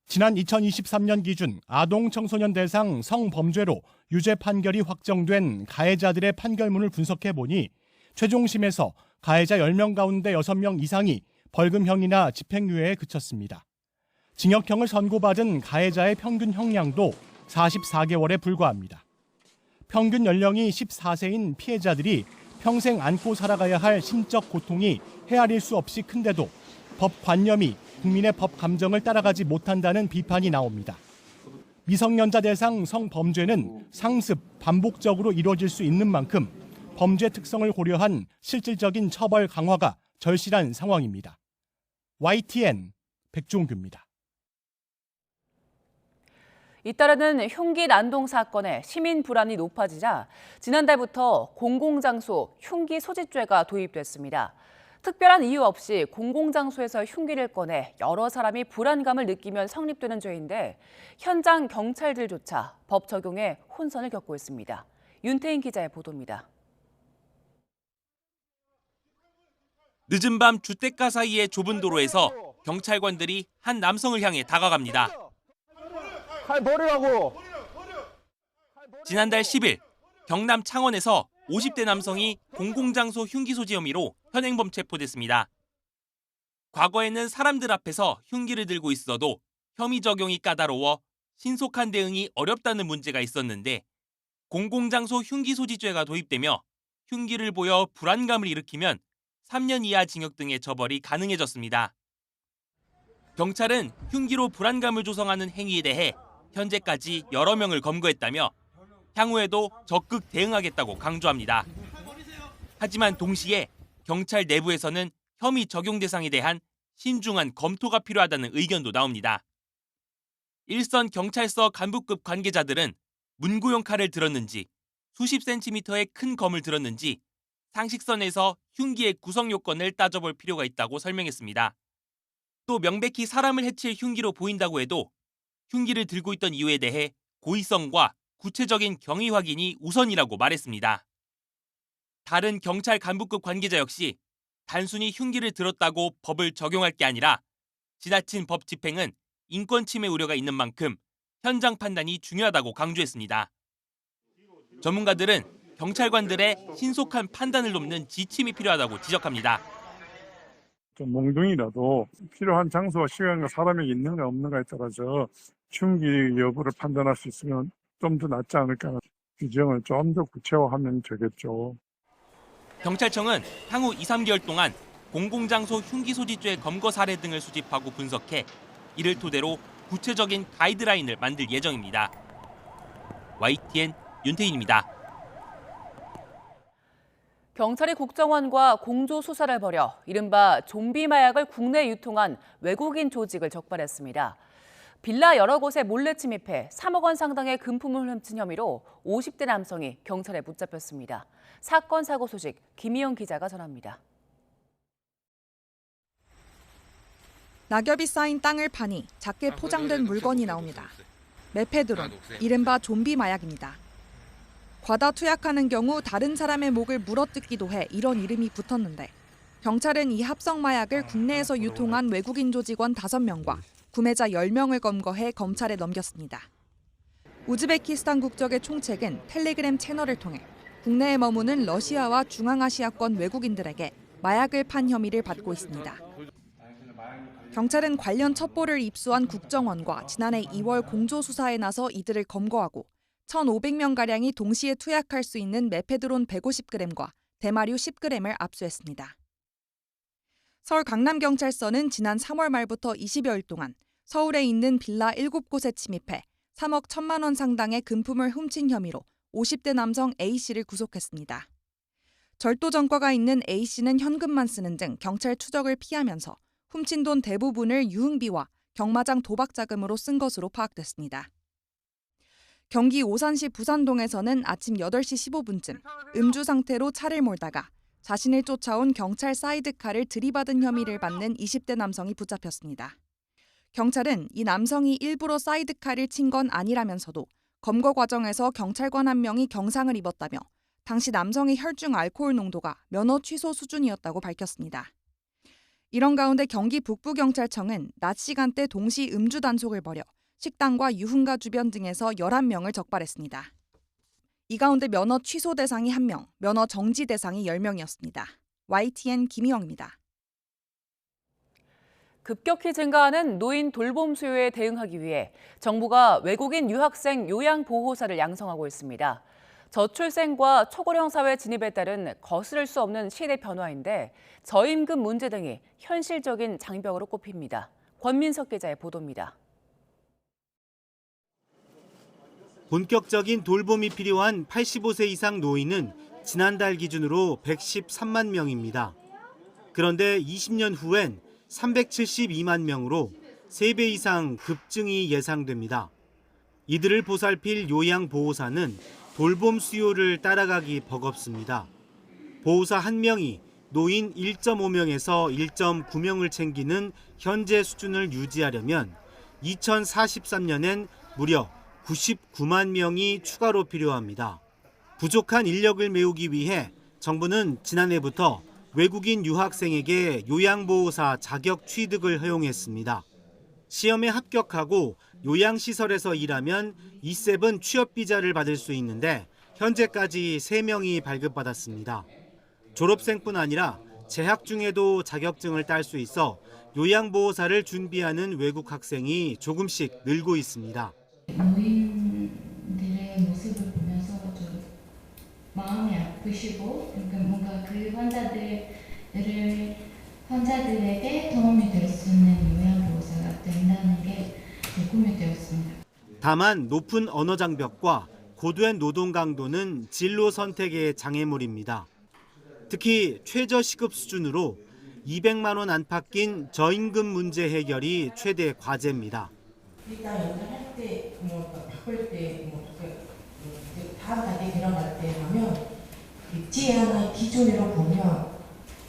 [SPEAKER 4] 지난 2023년 기준 아동 청소년 대상 성범죄로 유죄 판결이 확정된 가해자들의 판결문을 분석해보니 최종심에서 가해자 10명 가운데 6명 이상이 벌금형이나 집행유예에 그쳤습니다. 징역형을 선고받은 가해자의 평균 형량도 44개월에 불과합니다. 평균 연령이 14세인 피해자들이 평생 안고 살아가야 할 심적 고통이 헤아릴 수 없이 큰데도 법관념이 국민의 법 감정을 따라가지 못한다는 비판이 나옵니다. 미성년자 대상 성범죄는 상습, 반복적으로 이루어질 수 있는 만큼 범죄 특성을 고려한 실질적인 처벌 강화가 절실한 상황입니다. YTN 백종규입니다.
[SPEAKER 2] 잇따르는 흉기 난동 사건에 시민 불안이 높아지자 지난달부터 공공장소 흉기 소지죄가 도입됐습니다. 특별한 이유 없이 공공장소에서 흉기를 꺼내 여러 사람이 불안감을 느끼면 성립되는 죄인데 현장 경찰들조차 법 적용에 혼선을 겪고 있습니다. 윤태인 기자의 보도입니다.
[SPEAKER 6] 늦은 밤 주택가 사이의 좁은 도로에서 경찰관들이 한 남성을 향해 다가갑니다.
[SPEAKER 7] 칼 버리라고!
[SPEAKER 6] 지난달 10일 경남 창원에서 50대 남성이 공공장소 흉기 소지 혐의로 현행범 체포됐습니다. 과거에는 사람들 앞에서 흉기를 들고 있어도 혐의 적용이 까다로워 신속한 대응이 어렵다는 문제가 있었는데 공공장소 흉기 소지죄가 도입되며 흉기를 보여 불안감을 일으키면 3년 이하 징역 등의 처벌이 가능해졌습니다. 경찰은 흉기로 불안감을 조성하는 행위에 대해 현재까지 여러 명을 검거했다며 향후에도 적극 대응하겠다고 강조합니다. 하지만 동시에 경찰 내부에서는 혐의 적용 대상에 대한 신중한 검토가 필요하다는 의견도 나옵니다. 일선 경찰서 간부급 관계자들은 문구용 칼을 들었는지 수십 센티미터의 큰 검을 들었는지 상식선에서 흉기의 구성 요건을 따져볼 필요가 있다고 설명했습니다. 또 명백히 사람을 해칠 흉기로 보인다고 해도 흉기를 들고 있던 이유에 대해 고의성과 구체적인 경위 확인이 우선이라고 말했습니다. 다른 경찰 간부급 관계자 역시 단순히 흉기를 들었다고 법을 적용할 게 아니라 지나친 법 집행은 인권 침해 우려가 있는 만큼 현장 판단이 중요하다고 강조했습니다. 전문가들은 경찰관들의 신속한 판단을 돕는 지침이 필요하다고 지적합니다.
[SPEAKER 8] 좀 몽둥이라도 필요한 장소와 시간과 사람이 있는가 없는가에 따라서 흉기 여부를 판단할 수 있으면 좀 더 낫지 않을까. 규정을 좀 더 구체화하면 되겠죠.
[SPEAKER 6] 경찰청은 향후 2-3개월 동안 공공장소 흉기 소지죄 검거 사례 등을 수집하고 분석해 이를 토대로 구체적인 가이드라인을 만들 예정입니다. YTN 윤태인입니다.
[SPEAKER 2] 경찰이 국정원과 공조 수사를 벌여 이른바 좀비 마약을 국내에 유통한 외국인 조직을 적발했습니다. 빌라 여러 곳에 몰래 침입해 3억 원 상당의 금품을 훔친 혐의로 50대 남성이 경찰에 붙잡혔습니다. 사건 사고 소식 김희영 기자가 전합니다.
[SPEAKER 10] 낙엽이 쌓인 땅을 파니 작게 포장된 물건이 나옵니다. 메페드론, 이른바 좀비 마약입니다. 과다 투약하는 경우 다른 사람의 목을 물어뜯기도 해 이런 이름이 붙었는데 경찰은 이 합성 마약을 국내에서 유통한 외국인 조직원 5명과 구매자 10명을 검거해 검찰에 넘겼습니다. 우즈베키스탄 국적의 총책은 텔레그램 채널을 통해 국내에 머무는 러시아와 중앙아시아권 외국인들에게 마약을 판 혐의를 받고 있습니다. 경찰은 관련 첩보를 입수한 국정원과 지난해 2월 공조 수사에 나서 이들을 검거하고 1,500명가량이 동시에 투약할 수 있는 메페드론 150g과 대마류 10g을 압수했습니다. 서울 강남경찰서는 지난 3월 말부터 20여일 동안 서울에 있는 빌라 7곳에 침입해 3억 1천만 원 상당의 금품을 훔친 혐의로 50대 남성 A씨를 구속했습니다. 절도 전과가 있는 A씨는 현금만 쓰는 등 경찰 추적을 피하면서 훔친 돈 대부분을 유흥비와 경마장 도박 자금으로 쓴 것으로 파악됐습니다. 경기 오산시 부산동에서는 아침 8시 15분쯤 음주 상태로 차를 몰다가 자신을 쫓아온 경찰 사이드카를 들이받은 혐의를 받는 20대 남성이 붙잡혔습니다. 경찰은 이 남성이 일부러 사이드카를 친 건 아니라면서도 검거 과정에서 경찰관 한 명이 경상을 입었다며 당시 남성의 혈중 알코올 농도가 면허 취소 수준이었다고 밝혔습니다. 이런 가운데 경기 북부경찰청은 낮 시간대 동시 음주 단속을 벌여 식당과 유흥가 주변 등에서 11명을 적발했습니다. 이 가운데 면허 취소 대상이 1명, 면허 정지 대상이 10명이었습니다. YTN 김희영입니다.
[SPEAKER 2] 급격히 증가하는 노인 돌봄 수요에 대응하기 위해 정부가 외국인 유학생 요양보호사를 양성하고 있습니다. 저출생과 초고령 사회 진입에 따른 거스를 수 없는 시대 변화인데 저임금 문제 등이 현실적인 장벽으로 꼽힙니다. 권민석 기자의 보도입니다.
[SPEAKER 11] 본격적인 돌봄이 필요한 85세 이상 노인은 지난달 기준으로 113만 명입니다. 그런데 20년 후엔 372만 명으로 3배 이상 급증이 예상됩니다. 이들을 보살필 요양보호사는 돌봄 수요를 따라가기 버겁습니다. 보호사 1명이 노인 1.5명에서 1.9명을 챙기는 현재 수준을 유지하려면 2043년엔 무려 99만 명이 추가로 필요합니다. 부족한 인력을 메우기 위해 정부는 지난해부터 외국인 유학생에게 요양보호사 자격 취득을 허용했습니다. 시험에 합격하고 요양시설에서 일하면 이셉은 취업비자를 받을 수 있는데 현재까지 3명이 발급받았습니다. 졸업생뿐 아니라 재학 중에도 자격증을 딸 수 있어 요양보호사를 준비하는 외국 학생이 조금씩 늘고 있습니다.
[SPEAKER 12] 노인들의 모습을 보면서 좀 마음이 아프시고 그러니까 뭔가 그 환자들에게 도움이 될 수 있는 요양보호사가 된다는 게 꿈이 되었습니다.
[SPEAKER 11] 다만 높은 언어 장벽과 고된 노동 강도는 진로 선택의 장애물입니다. 특히 최저시급 수준으로 200만 원 안팎 낀 저임금 문제 해결이 최대 과제입니다.
[SPEAKER 12] 일단 연락할 때, 바쁠 때, 다음 단계 들어갈 때 하면 입지하는 기준으로 보면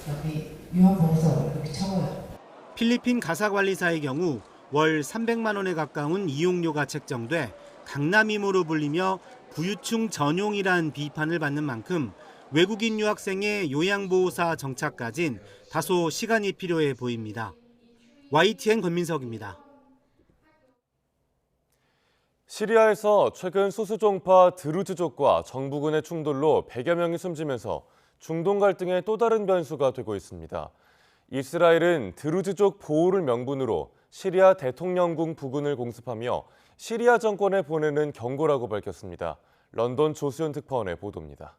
[SPEAKER 12] 여기 위안보호서 이렇게 적어요.
[SPEAKER 11] 필리핀 가사관리사의 경우 월 300만 원에 가까운 이용료가 책정돼 강남임으로 불리며 부유층 전용이란 비판을 받는 만큼 외국인 유학생의 요양보호사 정착까진 다소 시간이 필요해 보입니다. YTN 권민석입니다.
[SPEAKER 1] 시리아에서 최근 소수종파 드루즈족과 정부군의 충돌로 100여 명이 숨지면서 중동 갈등의 또 다른 변수가 되고 있습니다. 이스라엘은 드루즈족 보호를 명분으로 시리아 대통령궁 부근을 공습하며 시리아 정권에 보내는 경고라고 밝혔습니다. 런던 조수연 특파원의 보도입니다.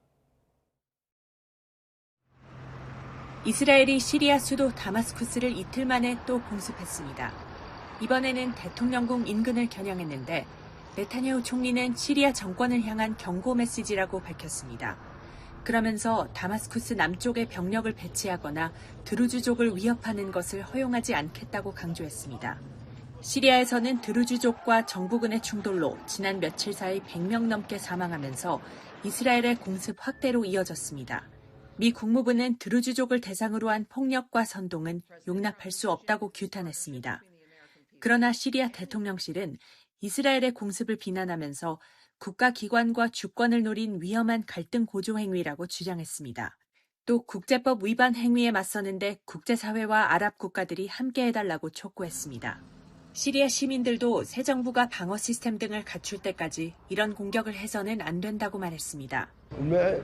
[SPEAKER 13] 이스라엘이 시리아 수도 다마스쿠스를 이틀 만에 또 공습했습니다. 이번에는 대통령궁 인근을 겨냥했는데 네타냐후 총리는 시리아 정권을 향한 경고 메시지라고 밝혔습니다. 그러면서 다마스쿠스 남쪽에 병력을 배치하거나 드루즈족을 위협하는 것을 허용하지 않겠다고 강조했습니다. 시리아에서는 드루즈족과 정부군의 충돌로 지난 며칠 사이 100명 넘게 사망하면서 이스라엘의 공습 확대로 이어졌습니다. 미 국무부는 드루즈족을 대상으로 한 폭력과 선동은 용납할 수 없다고 규탄했습니다. 그러나 시리아 대통령실은 이스라엘의 공습을 비난하면서 국가기관과 주권을 노린 위험한 갈등 고조 행위라고 주장했습니다. 또 국제법 위반 행위에 맞서는데 국제사회와 아랍 국가들이 함께해달라고 촉구했습니다. 시리아 시민들도 새 정부가 방어 시스템 등을 갖출 때까지 이런 공격을 해서는 안 된다고 말했습니다.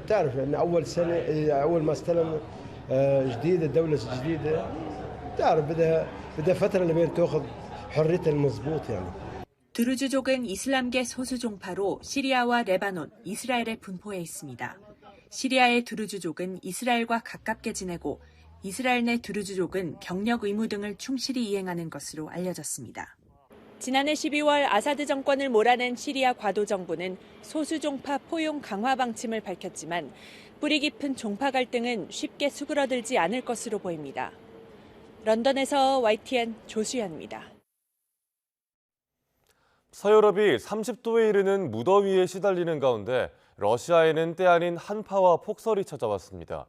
[SPEAKER 14] تعرف ان اول سنه اول ما استلم جديده الدوله الجديده تعرف بدها فتره لبين تاخذ حريتها المضبوط يعني.
[SPEAKER 13] 드루즈족은 이슬람계 소수 종파로 시리아와 레바논, 이스라엘에 분포해 있습니다. 시리아의 드루즈족은 이스라엘과 가깝게 지내고 이스라엘 내 드루즈족은 경력 의무 등을 충실히 이행하는 것으로 알려졌습니다. 지난해 12월 아사드 정권을 몰아낸 시리아 과도 정부는 소수 종파 포용 강화 방침을 밝혔지만 뿌리 깊은 종파 갈등은 쉽게 수그러들지 않을 것으로 보입니다. 런던에서 YTN 조수연입니다.
[SPEAKER 1] 서유럽이 30도에 이르는 무더위에 시달리는 가운데 러시아에는 때 아닌 한파와 폭설이 찾아왔습니다.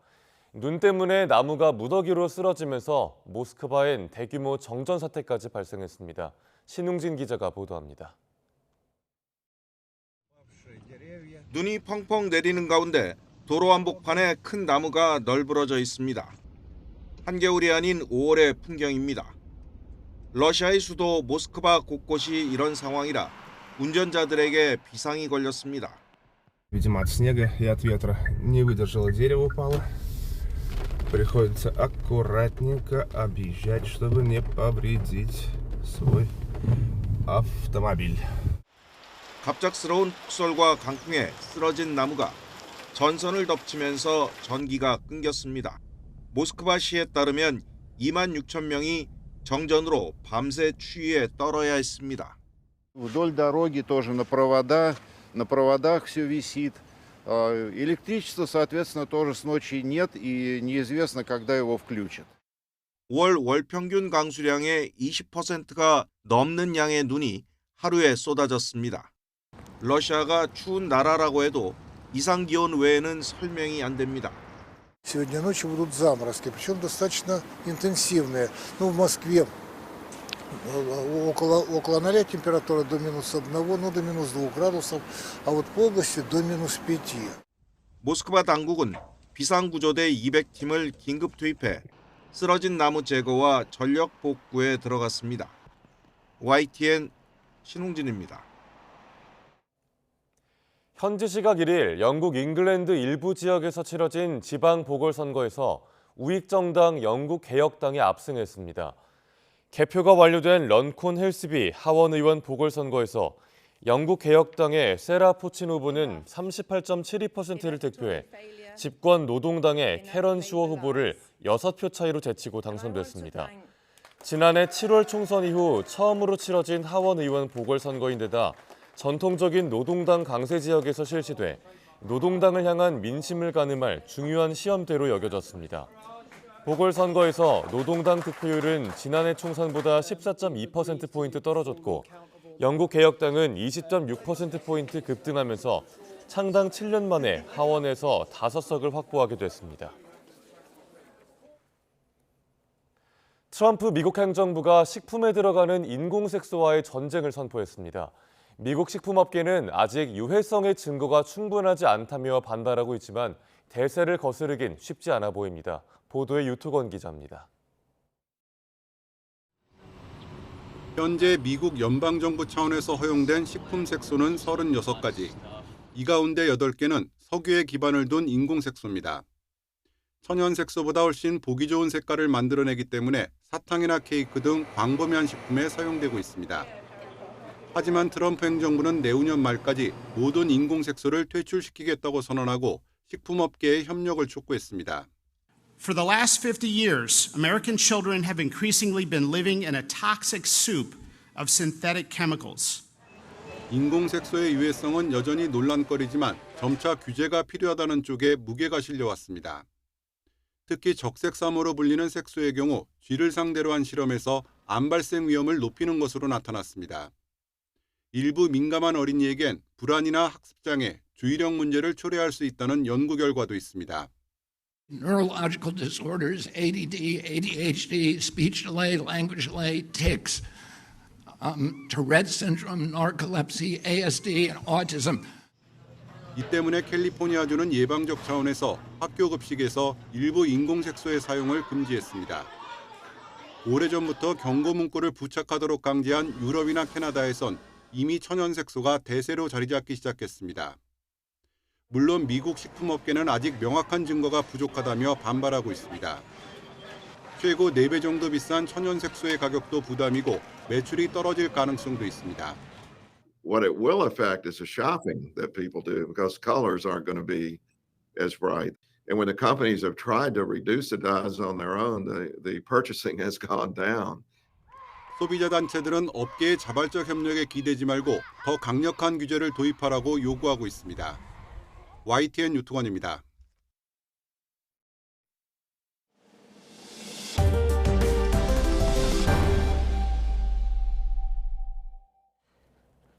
[SPEAKER 1] 눈 때문에 나무가 무더기로 쓰러지면서 모스크바엔 대규모 정전 사태까지 발생했습니다. 신웅진 기자가 보도합니다.
[SPEAKER 15] 눈이 펑펑 내리는 가운데 도로 한복판에 큰 나무가 널브러져 있습니다. 한겨울이 아닌 5월의 풍경입니다. 러시아의 수도 모스크바 곳곳이 이런 상황이라 운전자들에게 비상이 걸렸습니다.
[SPEAKER 16] Видимо, от снега и от ветра не выдержало, дерево упало. Приходится аккуратненько объезжать, чтобы не повредить свой автомобиль.
[SPEAKER 15] 갑작스러운 폭설과 강풍에 쓰러진 나무가 전선을 덮치면서 전기가 끊겼습니다. 모스크바시에 따르면 2만 6천 명이 정전으로 밤새 추위에 떨어야 했습니다.
[SPEAKER 17] Вдоль дороги тоже на проводах все висит. Электричества, соответственно, тоже с ночи нет и неизвестно, когда его включат.
[SPEAKER 15] 5월 월평균 강수량의 20%가 넘는 양의 눈이 하루에 쏟아졌습니다. 러시아가 추운 나라라고 해도 이상 기온 외에는 설명이 안 됩니다.
[SPEAKER 18] Сегодня ночью будут заморозки, причем достаточно интенсивные. В Москве около 0 температура до -1, до -2 градусов, а вот по области до -5.
[SPEAKER 15] 모스크바 당국은 비상구조대 200팀을 긴급 투입해 쓰러진 나무 제거와 전력 복구에 들어갔습니다. YTN 신웅진입니다.
[SPEAKER 1] 현지 시각 1일 영국 잉글랜드 일부 지역에서 치러진 지방 보궐선거에서 우익정당 영국개혁당이 압승했습니다. 개표가 완료된 런콘 헬스비 하원 의원 보궐선거에서 영국개혁당의 세라 포친 후보는 38.72%를 득표해 집권 노동당의 캐런 슈어 후보를 6표 차이로 제치고 당선됐습니다. 지난해 7월 총선 이후 처음으로 치러진 하원 의원 보궐선거인데다 전통적인 노동당 강세 지역에서 실시돼 노동당을 향한 민심을 가늠할 중요한 시험대로 여겨졌습니다. 보궐선거에서 노동당 득표율은 지난해 총선보다 14.2%포인트 떨어졌고 영국개혁당은 20.6%포인트 급등하면서 창당 7년 만에 하원에서 5석을 확보하게 됐습니다. 트럼프 미국 행정부가 식품에 들어가는 인공색소와의 전쟁을 선포했습니다. 미국 식품업계는 아직 유해성의 증거가 충분하지 않다며 반발하고 있지만 대세를 거스르긴 쉽지 않아 보입니다. 보도에 유투건 기자입니다.
[SPEAKER 9] 현재 미국 연방정부 차원에서 허용된 식품 색소는 36가지. 이 가운데 8개는 석유에 기반을 둔 인공색소입니다. 천연 색소보다 훨씬 보기 좋은 색깔을 만들어내기 때문에 사탕이나 케이크 등 광범위한 식품에 사용되고 있습니다. 하지만 트럼프 행정부는 내후년 말까지 모든 인공색소를 퇴출시키겠다고 선언하고 식품업계의 협력을 촉구했습니다.
[SPEAKER 19] For the last 50 years, American children have increasingly been living in a toxic soup of synthetic chemicals.
[SPEAKER 9] 인공색소의 유해성은 여전히 논란거리지만 점차 규제가 필요하다는 쪽에 무게가 실려왔습니다. 특히 적색삼호로 불리는 색소의 경우 쥐를 상대로 한 실험에서 암 발생 위험을 높이는 것으로 나타났습니다. 일부 민감한 어린이에겐 불안이나 학습장애, 주의력 문제를 초래할 수 있다는 연구 결과도 있습니다.
[SPEAKER 20] Neurological disorders, ADD, ADHD, speech delay, language delay, tics, Tourette syndrome, narcolepsy, ASD, and autism.
[SPEAKER 9] 이 때문에 캘리포니아주는 예방적 차원에서 학교 급식에서 일부 인공색소의 사용을 금지했습니다. 오래전부터 경고 문구를 부착하도록 강제한 유럽이나 캐나다에선 이미 천연색소가 대세로 자리 잡기 시작했습니다. 물론 미국 식품업계는 아직 명확한 증거가 부족하다며 반발하고 있습니다. 최고 4배 정도 비싼 천연색소의 가격도 부담이고 매출이 떨어질 가능성도 있습니다.
[SPEAKER 21] What it will affect is the shopping that people do because colors aren't going to be as bright. And when the companies have tried to reduce the dyes on their own, the purchasing has gone down.
[SPEAKER 9] 소비자 단체들은 업계의 자발적 협력에 기대지 말고 더 강력한 규제를 도입하라고 요구하고 있습니다. YTN 유투건입니다.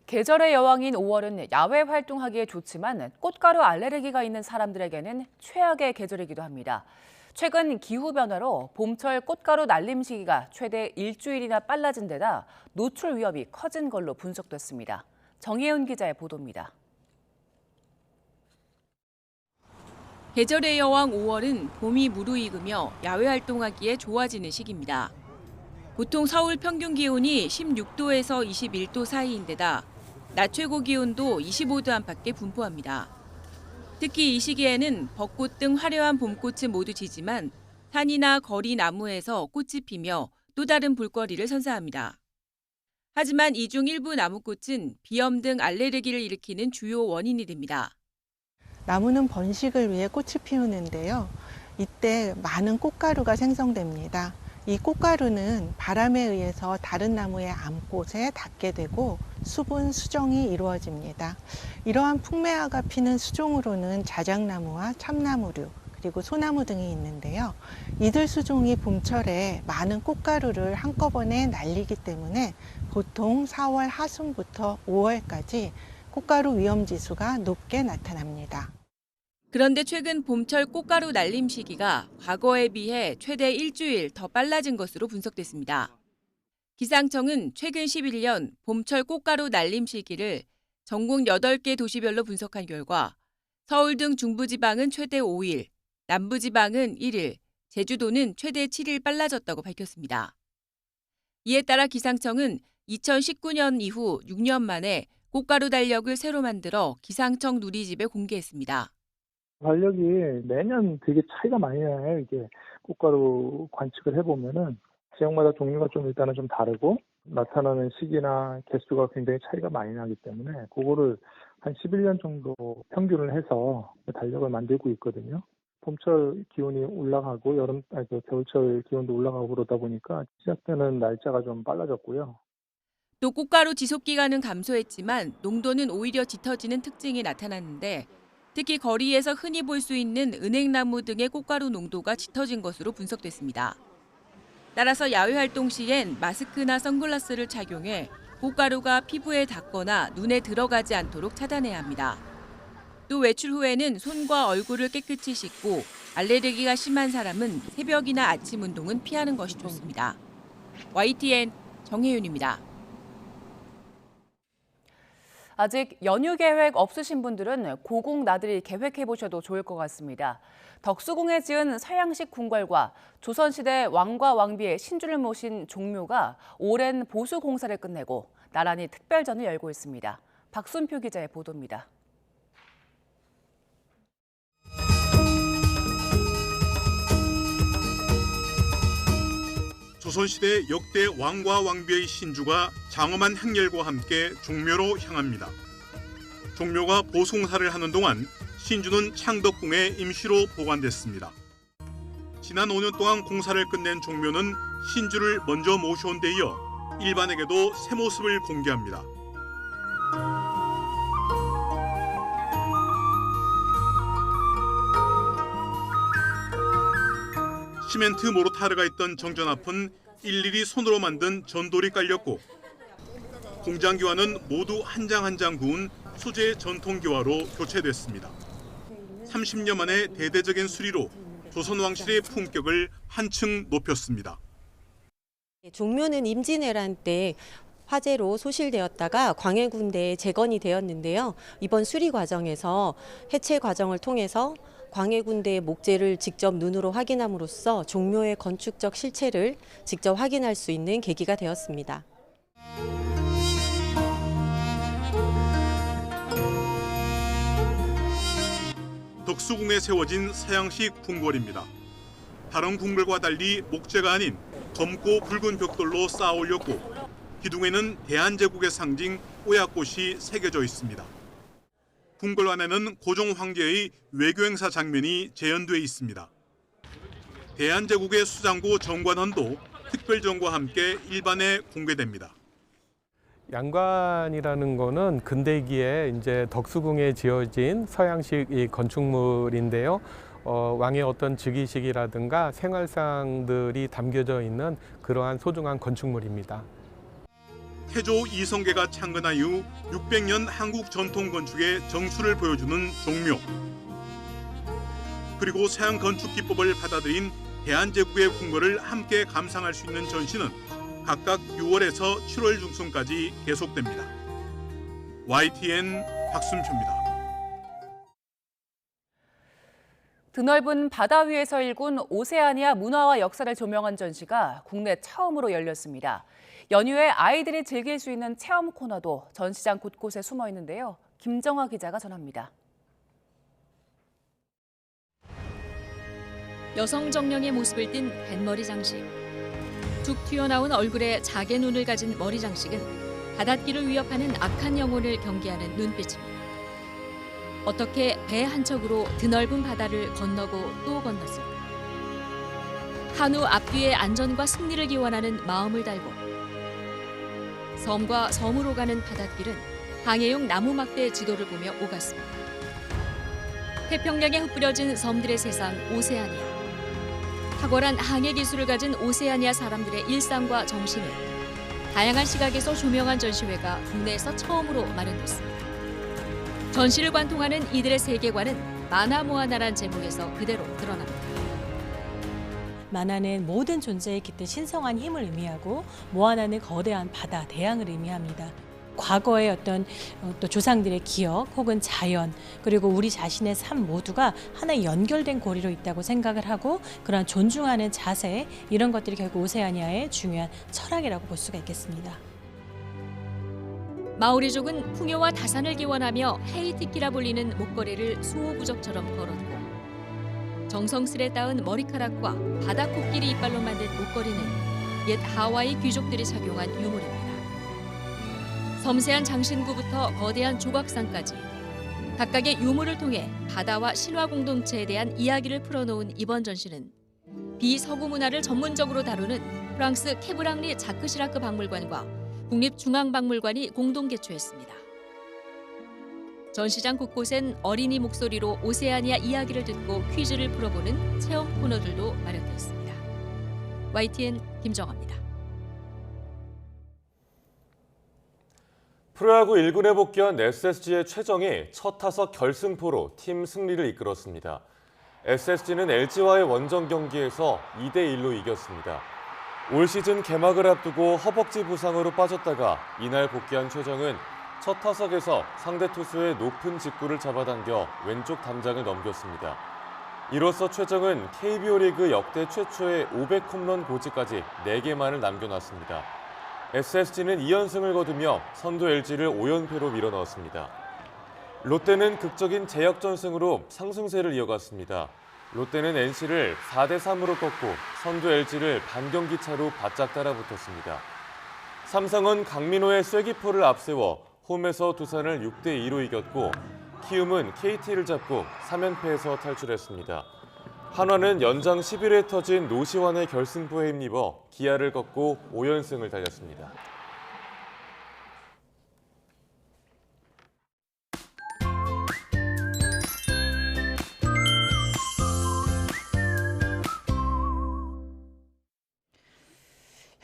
[SPEAKER 2] 계절의 여왕인 5월은 야외 활동하기에 좋지만 꽃가루 알레르기가 있는 사람들에게는 최악의 계절이기도 합니다. 최근 기후변화로 봄철 꽃가루 날림 시기가 최대 일주일이나 빨라진 데다 노출 위험이 커진 걸로 분석됐습니다. 정혜은 기자의 보도입니다.
[SPEAKER 22] 계절의 여왕 5월은 봄이 무르익으며 야외 활동하기에 좋아지는 시기입니다. 보통 서울 평균 기온이 16도에서 21도 사이인데다 낮 최고 기온도 25도 안팎에 분포합니다. 특히 이 시기에는 벚꽃 등 화려한 봄꽃은 모두 지지만 산이나 거리 나무에서 꽃이 피며 또 다른 볼거리를 선사합니다. 하지만 이 중 일부 나무꽃은 비염 등 알레르기를 일으키는 주요 원인이 됩니다.
[SPEAKER 23] 나무는 번식을 위해 꽃을 피우는데요. 이때 많은 꽃가루가 생성됩니다. 이 꽃가루는 바람에 의해서 다른 나무의 암꽃에 닿게 되고 수분 수정이 이루어집니다. 이러한 풍매화가 피는 수종으로는 자작나무와 참나무류 그리고 소나무 등이 있는데요. 이들 수종이 봄철에 많은 꽃가루를 한꺼번에 날리기 때문에 보통 4월 하순부터 5월까지 꽃가루 위험 지수가 높게 나타납니다.
[SPEAKER 22] 그런데 최근 봄철 꽃가루 날림 시기가 과거에 비해 최대 일주일 더 빨라진 것으로 분석됐습니다. 기상청은 최근 11년 봄철 꽃가루 날림 시기를 전국 8개 도시별로 분석한 결과 서울 등 중부지방은 최대 5일, 남부지방은 1일, 제주도는 최대 7일 빨라졌다고 밝혔습니다. 이에 따라 기상청은 2019년 이후 6년 만에 꽃가루 달력을 새로 만들어 기상청 누리집에 공개했습니다.
[SPEAKER 8] 달력이 매년 되게 차이가 많이 나요. 이게 꽃가루 관측을 해보면은 지역마다 종류가 좀 일단은 좀 다르고 나타나는 시기나 개수가 굉장히 차이가 많이 나기 때문에 그거를 한 11년 정도 평균을 해서 달력을 만들고 있거든요. 봄철 기온이 올라가고 겨울철 기온도 올라가고 그러다 보니까 시작되는 날짜가 좀 빨라졌고요.
[SPEAKER 22] 또 꽃가루 지속 기간은 감소했지만 농도는 오히려 짙어지는 특징이 나타났는데 특히 거리에서 흔히 볼 수 있는 은행나무 등의 꽃가루 농도가 짙어진 것으로 분석됐습니다. 따라서 야외 활동 시엔 마스크나 선글라스를 착용해 꽃가루가 피부에 닿거나 눈에 들어가지 않도록 차단해야 합니다. 또 외출 후에는 손과 얼굴을 깨끗이 씻고 알레르기가 심한 사람은 새벽이나 아침 운동은 피하는 것이 좋습니다. YTN 정혜윤입니다.
[SPEAKER 2] 아직 연휴 계획 없으신 분들은 고궁 나들이 계획해 보셔도 좋을 것 같습니다. 덕수궁에 지은 서양식 궁궐과 조선시대 왕과 왕비의 신주를 모신 종묘가 오랜 보수 공사를 끝내고 나란히 특별전을 열고 있습니다. 박순표 기자의 보도입니다.
[SPEAKER 3] 조선시대 역대 왕과 왕비의 신주가 장엄한 행렬과 함께 종묘로 향합니다. 종묘가 보수공사를 하는 동안 신주는 창덕궁에 임시로 보관됐습니다. 지난 5년 동안 공사를 끝낸 종묘는 신주를 먼저 모셔온 데 이어 일반에게도 새 모습을 공개합니다. 시멘트 모르타르가 있던 정전 앞은 일일이 손으로 만든 전돌이 깔렸고 공장기와는 모두 한 장 한 장 구운 수제 전통기와로 교체됐습니다. 30년 만에 대대적인 수리로 조선 왕실의 품격을 한층 높였습니다.
[SPEAKER 4] 종묘는 임진왜란 때 화재로 소실되었다가 광해군대에 재건이 되었는데요. 이번 수리 과정에서 해체 과정을 통해서 광해군대의 목재를 직접 눈으로 확인함으로써 종묘의 건축적 실체를 직접 확인할 수 있는 계기가 되었습니다.
[SPEAKER 3] 덕수궁에 세워진 서양식 궁궐입니다. 다른 궁궐과 달리 목재가 아닌 검고 붉은 벽돌로 쌓아 올렸고 기둥에는 대한제국의 상징 오약꽃이 새겨져 있습니다. 궁궐 안에는 고종 황제의 외교 행사 장면이 재현돼 있습니다. 대한제국의 수장고 정관원도 특별전과 함께 일반에 공개됩니다.
[SPEAKER 5] 양관이라는 거는 근대기에 이제 덕수궁에 지어진 서양식 이 건축물인데요. 왕의 어떤 즉위식이라든가 생활상들이 담겨져 있는 그러한 소중한 건축물입니다.
[SPEAKER 3] 태조 이성계가 창건한 이후 600년 한국 전통 건축의 정수를 보여주는 종묘. 그리고 서양 건축 기법을 받아들인 대한제국의 궁궐을 함께 감상할 수 있는 전시는 각각 6월에서 7월 중순까지 계속됩니다. YTN 박순표입니다.
[SPEAKER 2] 드넓은 바다 위에서 일군 오세아니아 문화와 역사를 조명한 전시가 국내 처음으로 열렸습니다. 연휴에 아이들이 즐길 수 있는 체험 코너도 전시장 곳곳에 숨어 있는데요. 김정화 기자가 전합니다.
[SPEAKER 24] 여성 정령의 모습을 띤 뱃머리 장식. 툭 튀어나온 얼굴에 작은 눈을 가진 머리 장식은 바닷길을 위협하는 악한 영혼을 경계하는 눈빛입니다. 어떻게 배 한 척으로 드넓은 바다를 건너고 또 건넜을까? 한우 앞뒤의 안전과 승리를 기원하는 마음을 달고 섬과 섬으로 가는 바닷길은 항해용 나무 막대 지도를 보며 오갔습니다. 태평양에 흩뿌려진 섬들의 세상 오세아니아. 탁월한 항해 기술을 가진 오세아니아 사람들의 일상과 정신을 다양한 시각에서 조명한 전시회가 국내에서 처음으로 마련됐습니다. 전시를 관통하는 이들의 세계관은 만화 모아나란 제목에서 그대로 드러납니다.
[SPEAKER 25] 만화는 모든 존재에 깃든 신성한 힘을 의미하고 모아나는 거대한 바다, 대양을 의미합니다. 과거의 어떤 또 조상들의 기억 혹은 자연 그리고 우리 자신의 삶 모두가 하나의 연결된 고리로 있다고 생각을 하고 그러한 존중하는 자세 이런 것들이 결국 오세아니아의 중요한 철학이라고 볼 수가 있겠습니다.
[SPEAKER 24] 마오리족은 풍요와 다산을 기원하며 헤이티키라 불리는 목걸이를 수호부적처럼 걸었고 정성스레 따은 머리카락과 바다 코끼리 이빨로 만든 목걸이는 옛 하와이 귀족들이 착용한 유물입니다. 섬세한 장신구부터 거대한 조각상까지 각각의 유물을 통해 바다와 신화 공동체에 대한 이야기를 풀어놓은 이번 전시는 비서구 문화를 전문적으로 다루는 프랑스 케브랑리 자크시라크 박물관과 국립중앙박물관이 공동 개최했습니다. 전시장 곳곳엔 어린이 목소리로 오세아니아 이야기를 듣고 퀴즈를 풀어보는 체험 코너들도 마련되어 있습니다. YTN 김정아입니다.
[SPEAKER 1] 프로야구 1군에 복귀한 SSG의 최정이 첫 타석 결승포로 팀 승리를 이끌었습니다. SSG는 LG와의 원정 경기에서 2대1로 이겼습니다. 올 시즌 개막을 앞두고 허벅지 부상으로 빠졌다가 이날 복귀한 최정은 첫 타석에서 상대 투수의 높은 직구를 잡아당겨 왼쪽 담장을 넘겼습니다. 이로써 최정은 KBO 리그 역대 최초의 500홈런 고지까지 4개만을 남겨놨습니다. SSG는 2연승을 거두며 선두 LG를 5연패로 밀어넣었습니다. 롯데는 극적인 재역전승으로 상승세를 이어갔습니다. 롯데는 NC를 4대3으로 꺾고 선두 LG를 반경기 차로 바짝 따라붙었습니다. 삼성은 강민호의 쐐기포를 앞세워 홈에서 두산을 6대2로 이겼고 키움은 KT를 잡고 3연패에서 탈출했습니다. 한화는 연장 11회에 터진 노시환의 결승포에 힘입어 기아를 꺾고 5연승을 달렸습니다.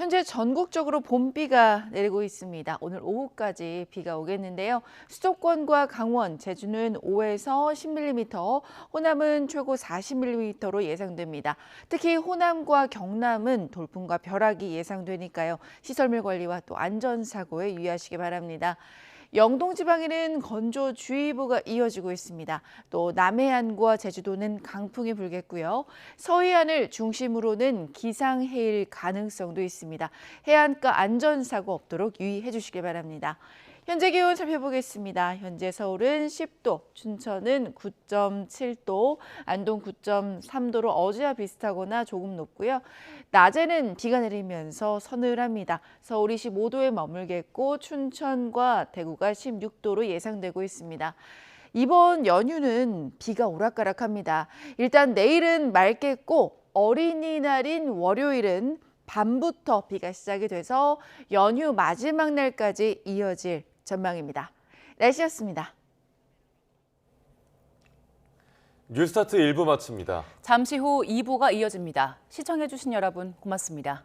[SPEAKER 2] 현재 전국적으로 봄비가 내리고 있습니다. 오늘 오후까지 비가 오겠는데요. 수도권과 강원, 제주는 5에서 10mm, 호남은 최고 40mm로 예상됩니다. 특히 호남과 경남은 돌풍과 벼락이 예상되니까요. 시설물 관리와 또 안전사고에 유의하시기 바랍니다. 영동 지방에는 건조주의보가 이어지고 있습니다. 또 남해안과 제주도는 강풍이 불겠고요. 서해안을 중심으로는 기상해일 가능성도 있습니다. 해안가 안전사고 없도록 유의해 주시기 바랍니다. 현재 기온 살펴보겠습니다. 현재 서울은 10도, 춘천은 9.7도, 안동 9.3도로 어제와 비슷하거나 조금 높고요. 낮에는 비가 내리면서 서늘합니다. 서울이 15도에 머물겠고 춘천과 대구가 16도로 예상되고 있습니다. 이번 연휴는 비가 오락가락합니다. 일단 내일은 맑겠고 어린이날인 월요일은 밤부터 비가 시작이 돼서 연휴 마지막 날까지 이어질 전망입니다. 날씨였습니다.
[SPEAKER 1] 뉴스타트 1부 마칩니다.
[SPEAKER 2] 잠시 후 2부가 이어집니다. 시청해주신 여러분 고맙습니다.